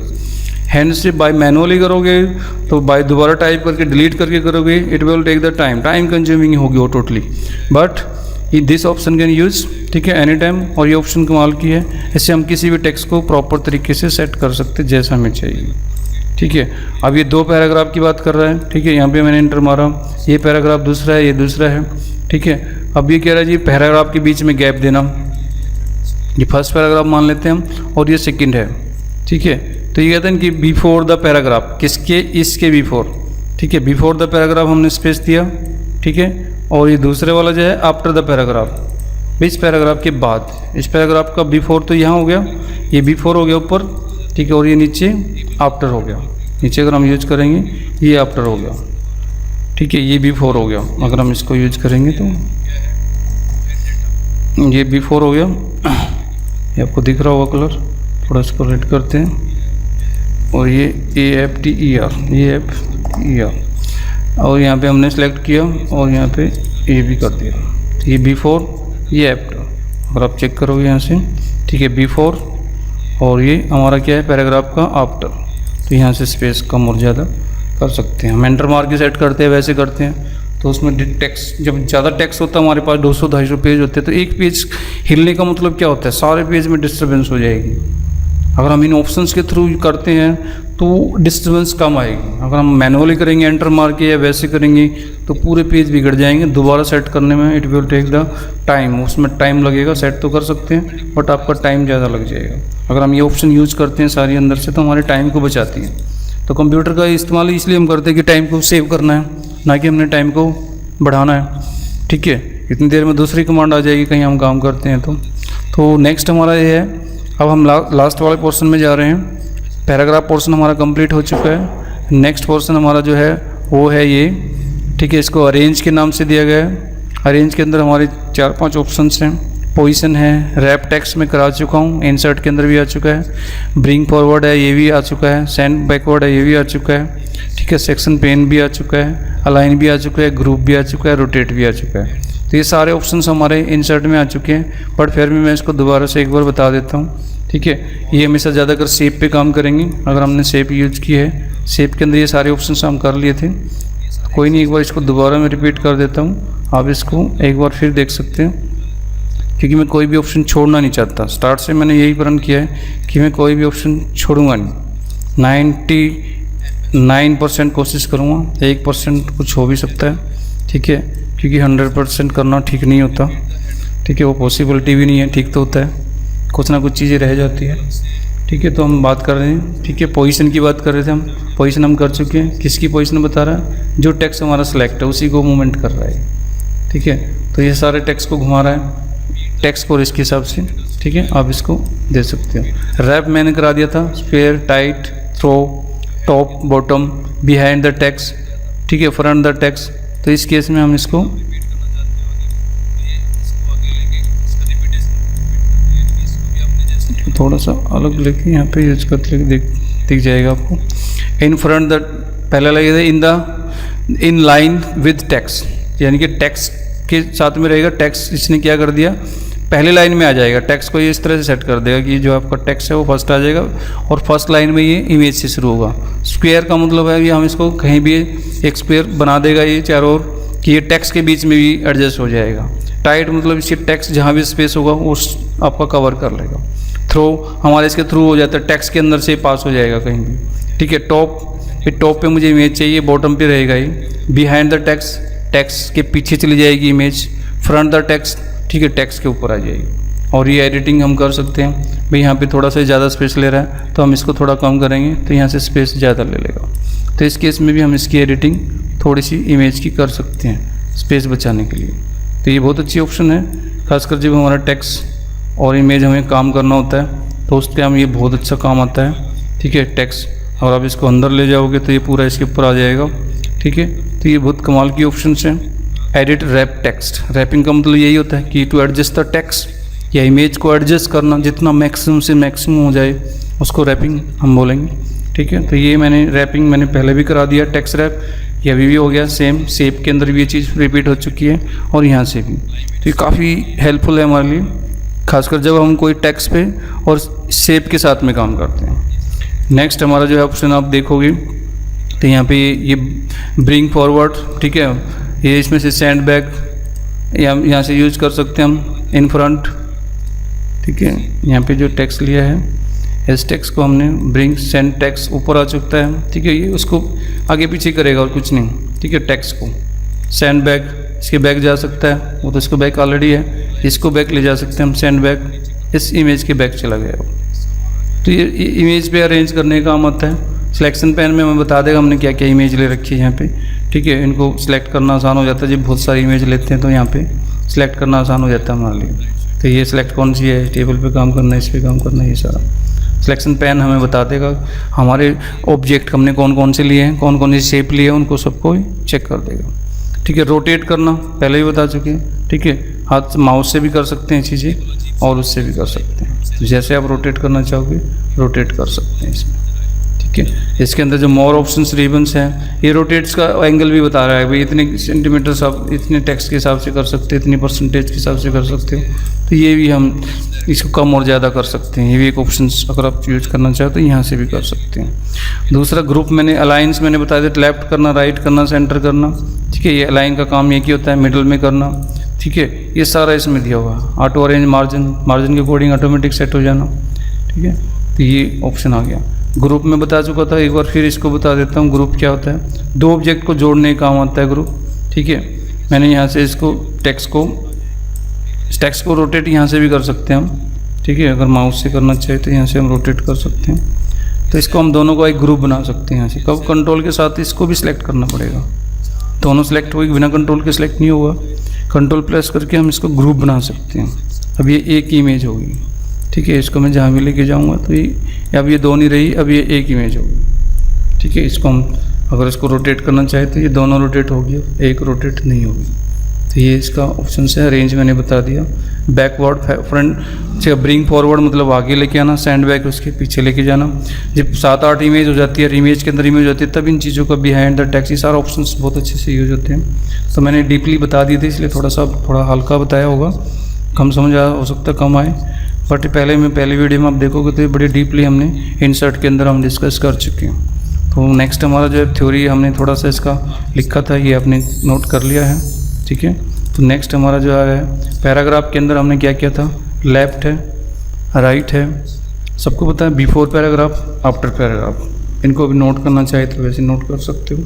हैंड से बाय मैनुअली करोगे तो बाय दोबारा टाइप करके डिलीट करके करोगे, it will take the time consuming होगी वो totally. But this option can use, ठीक है, एनी टाइम, और ये ऑप्शन कमाल की है, इससे हम किसी भी टेक्स्ट को प्रॉपर तरीके से सेट कर सकते जैसा हमें चाहिए, ठीक है। अब ये दो पैराग्राफ की बात कर रहा है, ठीक है, यहाँ पे मैंने इंटर मारा, ये पैराग्राफ दूसरा है, ये दूसरा है, ठीक है। अब ये कह रहा है जी पैराग्राफ के बीच में गैप देना, ये फर्स्ट पैराग्राफ मान लेते हैं हम और ये सेकंड है, ठीक है। तो ये कहते हैं कि बिफोर द पैराग्राफ, किसके, इसके बिफोर, ठीक है, बिफोर द पैराग्राफ हमने स्पेस दिया, ठीक है। और ये दूसरे वाला जो है आफ्टर द पैराग्राफ, इस पैराग्राफ के बाद, इस पैराग्राफ का बिफोर तो यहाँ हो गया, ये बिफोर हो गया ऊपर, ठीक है, और ये नीचे आफ्टर हो गया, नीचे अगर हम यूज करेंगे ये आफ्टर हो गया, ठीक है, ये बिफोर हो गया। अगर हम इसको यूज करेंगे तो ये बिफोर हो गया, ये आपको दिख रहा होगा कलर, थोड़ा इसको रेड करते हैं, और ये AFTER, और यहाँ पे हमने सेलेक्ट किया और यहाँ पे ये भी कर दिया, ये बिफोर, ये आफ्टर। अगर आप चेक करोगे यहाँ से, ठीक है, बिफोर, और ये हमारा क्या है पैराग्राफ का आफ्टर, तो यहाँ से स्पेस कम और ज़्यादा कर सकते हैं। हम एंटर मार के सेट करते हैं, वैसे करते हैं, तो उसमें टेक्स्ट, जब ज़्यादा टेक्स्ट होता है हमारे पास 200-250 पेज होते हैं, तो एक पेज हिलने का मतलब क्या होता है, सारे पेज में डिस्टर्बेंस हो जाएगी। अगर हम इन ऑप्शंस के थ्रू करते हैं तो डिस्टर्बेंस कम आएगी। अगर हम मैनुअली करेंगे एंटर मार के या वैसे करेंगे तो पूरे पेज बिगड़ जाएंगे, दोबारा सेट करने में it will take the time, उसमें टाइम लगेगा। सेट तो कर सकते हैं बट आपका टाइम ज़्यादा लग जाएगा। अगर हम ये ऑप्शन यूज़ करते हैं सारी अंदर से तो हमारे टाइम को बचाती है। तो कंप्यूटर का इस्तेमाल इसलिए हम करते हैं कि टाइम को सेव करना है, ना कि हमने टाइम को बढ़ाना है, ठीक है। इतनी देर में दूसरी कमांड आ जाएगी कहीं हम काम करते हैं तो नेक्स्ट हमारा ये है, अब हम लास्ट वाले पोर्शन में जा रहे हैं। पैराग्राफ पोर्शन हमारा कंप्लीट हो चुका है। नेक्स्ट पोर्शन हमारा जो है वो है ये, ठीक है, इसको अरेंज के नाम से दिया गया है। अरेंज के अंदर हमारे 4-5 ऑप्शंस हैं। पोजीशन है, रैप टेक्स्ट में करा चुका हूँ, इंसर्ट के अंदर भी आ चुका है, ब्रिंग फॉरवर्ड है ये भी आ चुका है, सेंड बैकवर्ड है ये भी आ चुका है, ठीक है, सेक्शन पेन भी आ चुका है, अलाइन भी आ चुका है, ग्रुप भी आ चुका है, रोटेट भी आ चुका है। तो ये सारे ऑप्शंस हमारे इंसर्ट में आ चुके हैं, बट फिर भी मैं इसको दोबारा से एक बार बता देता हूँ, ठीक है। ये हमेशा ज़्यादातर शेप पे काम करेंगे। अगर हमने शेप यूज की है, शेप के अंदर ये सारे ऑप्शंस हम कर लिए थे, तो कोई नहीं, एक बार इसको दोबारा मैं रिपीट कर देता हूँ, आप इसको एक बार फिर देख सकते हैं, क्योंकि मैं कोई भी ऑप्शन छोड़ना नहीं चाहता। स्टार्ट से मैंने यही प्रण किया है कि मैं कोई भी ऑप्शन छोड़ूंगा नहीं। 99% कोशिश करूँगा, 1% कुछ हो भी सकता है, ठीक है, क्योंकि 100% करना ठीक नहीं होता, ठीक है, वो पॉसिबिलिटी भी नहीं है, ठीक तो होता है, कुछ ना कुछ चीज़ें रह जाती है, ठीक है। तो हम बात कर रहे हैं, ठीक है, पोजीशन की बात कर रहे थे हम, पोजीशन हम कर चुके हैं। किसकी पोजीशन बता रहा है, जो टेक्स्ट हमारा सेलेक्ट है उसी को मूवमेंट कर रहा है, ठीक है। तो ये सारे टेक्स्ट को घुमा रहा है, टेक्स्ट को इसके हिसाब से, ठीक है, आप इसको दे सकते हो। रैप मैंने करा दिया था, square, tight, through, top, bottom, behind the text, ठीक है, फ्रंट द टेक्स्ट। तो इस केस में हम इसको थोड़ा सा अलग लेके यहाँ पे यूज करते दिख जाएगा आपको। इन फ्रंट द, पहला लगेगा इन लाइन विद टेक्स्ट, यानी कि टेक्स्ट के साथ में रहेगा। टेक्स्ट इसने क्या कर दिया, पहले लाइन में आ जाएगा। टेक्स्ट को ये इस तरह से सेट कर देगा कि जो आपका टेक्स्ट है वो फर्स्ट आ जाएगा और फर्स्ट लाइन में ये इमेज से शुरू होगा। स्क्वायर का मतलब है कि हम इसको कहीं भी एक स्क्वायर बना देगा ये चारों ओर, कि ये टेक्स्ट के बीच में भी एडजस्ट हो जाएगा। टाइट मतलब इसके टेक्स्ट जहाँ भी स्पेस होगा वो आपका कवर कर लेगा। थ्रो हमारे इसके थ्रू हो जाता है, टेक्स्ट के अंदर से पास हो जाएगा कहीं भी, ठीक है। टॉप, ये टॉप पे मुझे इमेज चाहिए, बॉटम पे रहेगा ये। बिहाइंड द टेक्स्ट, टेक्स्ट के पीछे चली जाएगी इमेज। फ्रंट द टेक्स्ट, ठीक है, टेक्स्ट के ऊपर आ जाएगी। और ये एडिटिंग हम कर सकते हैं भाई, यहाँ पे थोड़ा सा ज़्यादा स्पेस ले रहा है तो हम इसको थोड़ा कम करेंगे तो यहाँ से स्पेस ज़्यादा ले लेगा। तो इस केस में भी हम इसकी एडिटिंग थोड़ी सी इमेज की कर सकते हैं स्पेस बचाने के लिए। तो ये बहुत अच्छी ऑप्शन है, खासकर जब हमारा टेक्स्ट और इमेज हमें काम करना होता है तो उस टाइम ये बहुत अच्छा काम आता है, ठीक है। टेक्स्ट और आप इसको अंदर ले जाओगे तो ये पूरा इसके ऊपर आ जाएगा, ठीक है। तो ये बहुत कमाल की ऑप्शन है। एडिट रैप टेक्स्ट, रैपिंग का मतलब यही होता है कि टू एडजस्ट द टेक्स्ट या इमेज को एडजस्ट करना, जितना मैक्सिमम से मैक्सिमम हो जाए उसको रैपिंग हम बोलेंगे, ठीक है। तो ये मैंने रैपिंग मैंने पहले भी करा दिया, टेक्स्ट रैप, ये अभी भी हो गया सेम। शेप के अंदर भी ये चीज़ रिपीट हो चुकी है और यहाँ से भी। तो ये काफ़ी हेल्पफुल है हमारे लिए, खासकर जब हम कोई टेक्स्ट पे और शेप के साथ में काम करते हैं। नेक्स्ट हमारा जो है ऑप्शन आप देखोगे तो यहाँ पे ये ब्रिंग फॉरवर्ड, ठीक है। ये इसमें से सेंड बैक यहाँ से यूज कर सकते हैं हम, इन फ्रंट, ठीक है। यहाँ पे जो टेक्स्ट लिया है इस टेक्स्ट को हमने ब्रिंग सेंड टेक्स्ट ऊपर आ चुका है, ठीक है। ये उसको आगे पीछे करेगा और कुछ नहीं, ठीक है। टेक्स्ट को सेंड बैक, इसके बैक जा सकता है, वो तो इसको बैक ऑलरेडी है, इसको बैक ले जा सकते हैं हम, सेंड बैक, इस इमेज के बैक चला गया। तो ये इमेज पे अरेंज करने का काम आता है। सिलेक्शन पैन में हमें बता देगा हमने क्या क्या इमेज ले रखी है यहाँ पे, ठीक है। इनको सिलेक्ट करना आसान हो जाता है, जब बहुत सारी इमेज लेते हैं तो यहाँ पे सिलेक्ट करना आसान हो जाता है हमारे लिए। तो ये सिलेक्ट कौन सी है, टेबल पे काम करना है, इस पर काम करना है, ये सारा सिलेक्शन पैन हमें बता देगा हमारे ऑब्जेक्ट हमने कौन कौन से लिए हैं, कौन कौन सी शेप लिए हैं, उनको सबको चेक कर देगा, ठीक है। रोटेट करना पहले ही बता चुके हैं, ठीक है। हाथ माउस से भी कर सकते हैं चीज़ें और उससे भी कर सकते हैं, तो जैसे आप रोटेट करना चाहोगे रोटेट कर सकते हैं इसमें, ठीक है। इसके अंदर जो मोर ऑप्शंस रिबन्स हैं, ये रोटेट्स का एंगल भी बता रहा है भाई, इतने सेंटीमीटर आप इतने टेक्स्ट के हिसाब से कर सकते हो, इतनी परसेंटेज के हिसाब से कर सकते हो। तो ये भी हम इसको कम और ज़्यादा कर सकते हैं, ये भी एक ऑप्शन अगर आप यूज करना चाहो तो यहाँ से भी कर सकते हैं। दूसरा ग्रुप मैंने अलाइंस मैंने बता दिया, लेफ्ट करना, राइट करना, सेंटर करना, ठीक है। ये अलाइन का काम ये क्या होता है, मिडल में करना, ठीक है। ये सारा इसमें दिया हुआ है। ऑटो अरेंज मार्जिन, मार्जिन के अकॉर्डिंग ऑटोमेटिक सेट हो जाना, ठीक है। तो ये ऑप्शन आ गया। ग्रुप में बता चुका था, एक बार फिर इसको बता देता हूँ। ग्रुप क्या होता है, दो ऑब्जेक्ट को जोड़ने का काम आता है ग्रुप, ठीक है। मैंने यहाँ से इसको टेक्स्ट को रोटेट यहाँ से भी कर सकते हैं हम, ठीक है। अगर माउस से करना चाहे तो यहाँ से हम रोटेट कर सकते हैं। तो इसको हम दोनों को एक ग्रुप बना सकते हैं यहाँ से। कब कंट्रोल के साथ इसको भी सिलेक्ट करना पड़ेगा, दोनों सिलेक्ट होगी, बिना कंट्रोल के सिलेक्ट नहीं होगा। कंट्रोल प्रेस करके हम इसको ग्रुप बना सकते हैं। अब ये एक ही इमेज होगी, ठीक है। इसको मैं जहाँ भी लेके जाऊँगा तो ये अब ये दो नहीं रही, अब ये एक इमेज होगी, ठीक है। इसको हम अगर इसको रोटेट करना चाहे तो ये दोनों रोटेट होगी, एक रोटेट नहीं होगी। तो ये इसका ऑप्शन है। रेंज मैंने बता दिया। बैकवर्ड, फ्रंट, ब्रिंग फॉरवर्ड मतलब आगे लेके आना, सेंड बैक उसके पीछे लेके जाना। जब 7-8 इमेज हो जाती है, इमेज के अंदर इमेज होती है, तब इन चीज़ों का बिहाइंड द टेक्स्ट, ये सारे ऑप्शंस बहुत अच्छे से यूज होते हैं। तो मैंने डीपली बता दिए थे, इसलिए थोड़ा हल्का बताया होगा, कम समझ आ हो सकता कम आए। बट पहले वीडियो में आप देखोगे तो बड़ी डीपली हमने इंसर्ट के अंदर हम डिस्कस कर चुके हैं। तो नेक्स्ट हमारा जो है थ्योरी हमने थोड़ा सा इसका लिखा था, ये आपने नोट कर लिया है, ठीक है। तो नेक्स्ट हमारा जो है पैराग्राफ के अंदर हमने क्या किया था, लेफ्ट है, राइट है, सबको पता है, बिफोर पैराग्राफ, आफ्टर पैराग्राफ। इनको भी नोट करना चाहे तो वैसे नोट कर सकते हो,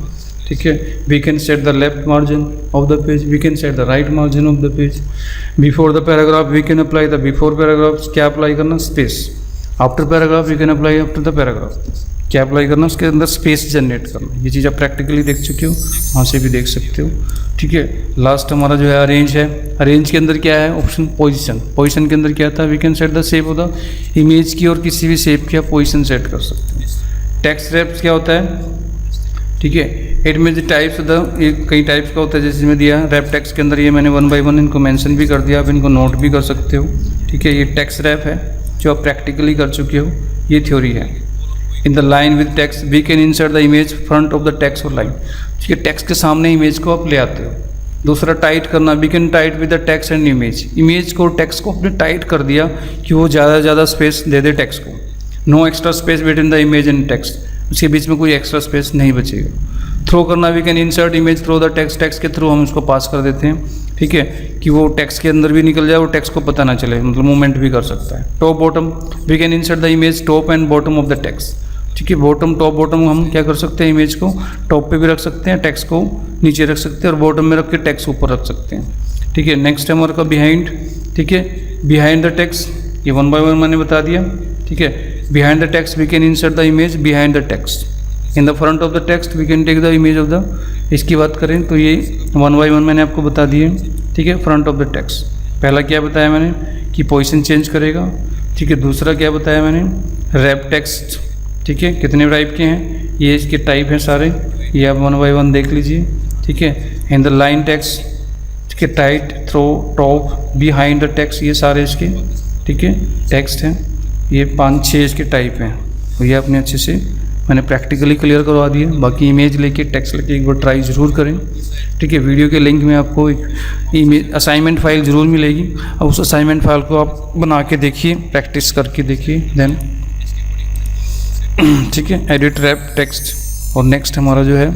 ठीक है। We can set the left margin of the page, we can set the right margin of the page. Before the paragraph we can apply the before paragraph, क्या अप्लाई करना, space. After paragraph we can apply after the paragraph, क्या अप्लाई करना, उसके अंदर स्पेस जनरेट करना। ये चीज़ आप प्रैक्टिकली देख चुके हो, वहाँ से भी देख सकते हो, ठीक है। लास्ट हमारा जो है अरेंज है। अरेंज के अंदर क्या है ऑप्शन, पोजीशन। पोजीशन के अंदर क्या था, we can set the shape of the image की, और किसी भी शेप की आप पोजीशन सेट कर सकते हैं। टेक्स्ट रैप्स क्या होता है, ठीक है। It mean the types the, ये कई टाइप्स का होता है, जैसे मैं दिया रैप टेक्स्ट के अंदर, ये मैंने 1 by 1 इनको मेंशन भी कर दिया, आप इनको नोट भी कर सकते हो, ठीक है। ये टेक्स्ट रैप है जो आप प्रैक्टिकली कर चुके हो, ये थ्योरी है। In the line with text we can insert the image front of the text और लाइन, ठीक है। टेक्स्ट के सामने इमेज को आप ले आते हो। दूसरा टाइट करना, we can tight with the text and image, image को टेक्स्ट को आपने टाइट कर दिया कि वो ज़्यादा स्पेस दे दे टेक्स्ट को। No extra space between the image and text, उसके बीच में कोई एक्स्ट्रा स्पेस नहीं बचेगा। थ्रो करना, we can insert image through the text, text के थ्रू हम उसको पास कर देते हैं, ठीक है, कि वो टेक्स्ट के अंदर भी निकल जाए, वो टेक्स्ट को पता ना चले, मतलब मूवमेंट भी कर सकता है। Top bottom, we can insert the image top and bottom of the text, ठीक है, बॉटम टॉप बॉटम हम क्या कर सकते हैं, इमेज को टॉप पे भी रख सकते हैं, टेक्स्ट को नीचे रख सकते हैं, और बॉटम में रख के टेक्स्ट ऊपर रख सकते हैं, ठीक है। नेक्स्ट है हमारे का बिहाइंड, ठीक है, बिहाइंड द टेक्स्ट, ये 1 by 1 मैंने बता दिया, ठीक है। Behind the text we can insert the image behind the text, in the front of the text we can take the image of the, इसकी बात करें तो ये 1 by 1 मैंने आपको बता दिए, ठीक है। फ्रंट ऑफ द टेक्स्ट, पहला क्या बताया मैंने कि पोजीशन चेंज करेगा, ठीक है। दूसरा क्या बताया मैंने, रैप टेक्स्ट, ठीक है, कितने टाइप के हैं, ये इसके टाइप हैं सारे, ये आप 1 by 1 देख लीजिए, ठीक है। इन द लाइन टेक्स्ट, ठीक है, tight, through, top, behind the text, ये सारे इसके, ठीक है, टेक्स्ट हैं, ये 5-6 इसके टाइप हैं, तो ये आपने अच्छे से मैंने प्रैक्टिकली क्लियर करवा दिए। बाकी इमेज लेके टेक्स्ट लेके एक बार ट्राई ज़रूर करें, ठीक है। वीडियो के लिंक में आपको एक इमेज असाइनमेंट फाइल ज़रूर मिलेगी, और उस असाइनमेंट फाइल को आप बना के देखिए, प्रैक्टिस करके देखिए, देन ठीक है, एडिट रैप टेक्स्ट। और नेक्स्ट हमारा जो है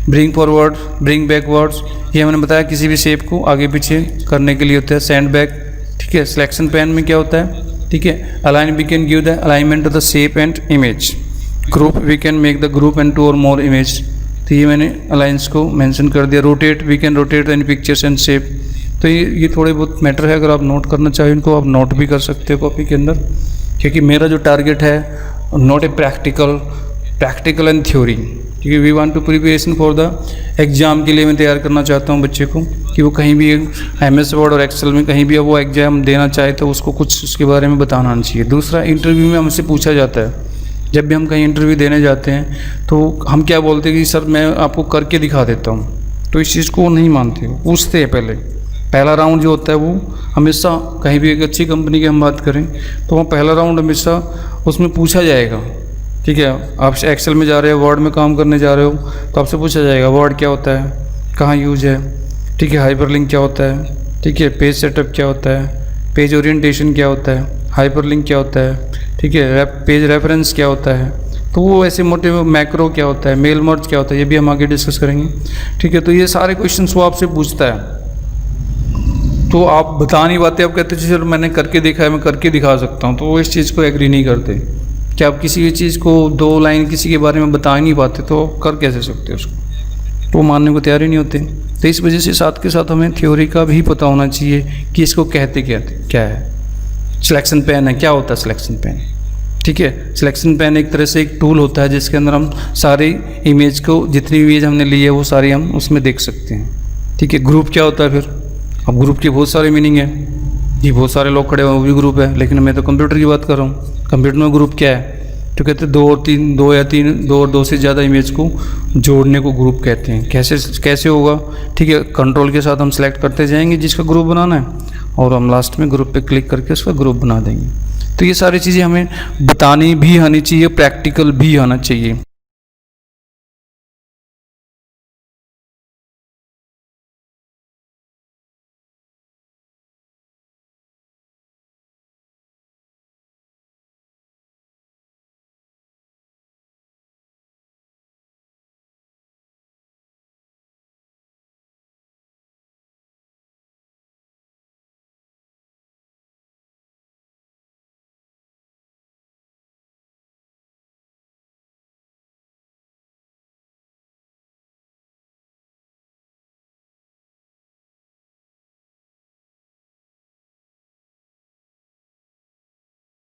ब्रिंग फॉरवर्ड, ब्रिंग बैकवर्ड्स, ये मैंने बताया किसी भी शेप को आगे पीछे करने के लिए होता है। सेंड बैक, ठीक है। सिलेक्शन पैन में क्या होता है, ठीक है, align, we can give the alignment of the shape and image. Group, we can make the group and 2 or more image, तो ये मैंने अलाइंस को मेंशन कर दिया। Rotate, we can rotate in pictures and shape, तो ये थोड़े बहुत मैटर है, अगर आप नोट करना चाहें इनको आप नोट भी कर सकते हो कॉपी के अंदर, क्योंकि मेरा जो टारगेट है not a practical and theory, क्योंकि we want to preparation for the exam के लिए मैं तैयार करना चाहता हूँ बच्चे को, कि वो कहीं भी MS वर्ड और एक्सेल में कहीं भी वो एग्ज़ाम देना चाहे तो उसको कुछ उसके बारे में बताना आना चाहिए। दूसरा, इंटरव्यू में हमसे पूछा जाता है, जब भी हम कहीं इंटरव्यू देने जाते हैं तो हम क्या बोलते हैं कि सर मैं आपको करके दिखा देता हूँ, तो इस चीज़ को नहीं मानते, वो पूछते हैं पहला राउंड जो होता है वो हमेशा, कहीं भी एक अच्छी कंपनी की हम बात करें तो वहाँ पहला राउंड हमेशा उसमें पूछा जाएगा, ठीक है। आप एक्सेल में जा रहे हो, वर्ड में काम करने जा रहे हो, तो आपसे पूछा जाएगा वर्ड क्या होता है, कहाँ यूज है, ठीक है, हाइपरलिंक क्या होता है, ठीक है, पेज सेटअप क्या होता है, पेज ओरिएंटेशन क्या होता है, हाइपरलिंक क्या होता है, ठीक है, पेज रेफरेंस क्या होता है, तो वो ऐसे मोटे मैक्रो क्या होता है, मेल मर्ज क्या होता है, ये भी हम आगे डिस्कस करेंगे, ठीक है। तो ये सारे क्वेश्चंस वो आपसे पूछता है, तो आप बता नहीं पाते, आप कहते चलो मैंने करके देखा है, मैं करके दिखा सकता हूँ, तो वो इस चीज़ को एग्री नहीं करते कि आप किसी भी चीज़ को 2 लाइन किसी के बारे में बता ही नहीं पाते, तो कर कैसे सकते उसको, तो वो मानने को तैयार ही नहीं होते। तो इस वजह से साथ के साथ हमें थ्योरी का भी पता होना चाहिए कि इसको कहते क्या है। सिलेक्शन पैन है, क्या होता है सिलेक्शन पैन, ठीक है। सिलेक्शन पैन एक तरह से एक टूल होता है जिसके अंदर हम सारी इमेज को, जितनी इमेज हमने ली है वो सारी हम उसमें देख सकते हैं, ठीक है। ग्रुप क्या होता है फिर, अब ग्रुप के बहुत सारे मीनिंग है जी, बहुत सारे लोग खड़े हुए वो भी ग्रुप है, लेकिन मैं तो कंप्यूटर की बात कर रहा हूँ। कंप्यूटर में ग्रुप क्या है, तो कहते हैं 2 और 2 से ज़्यादा इमेज को जोड़ने को ग्रुप कहते हैं। कैसे होगा, ठीक है, कंट्रोल के साथ हम सेलेक्ट करते जाएंगे जिसका ग्रुप बनाना है, और हम लास्ट में ग्रुप पे क्लिक करके उसका ग्रुप बना देंगे। तो ये सारी चीज़ें हमें बतानी भी आनी चाहिए, प्रैक्टिकल भी आना चाहिए।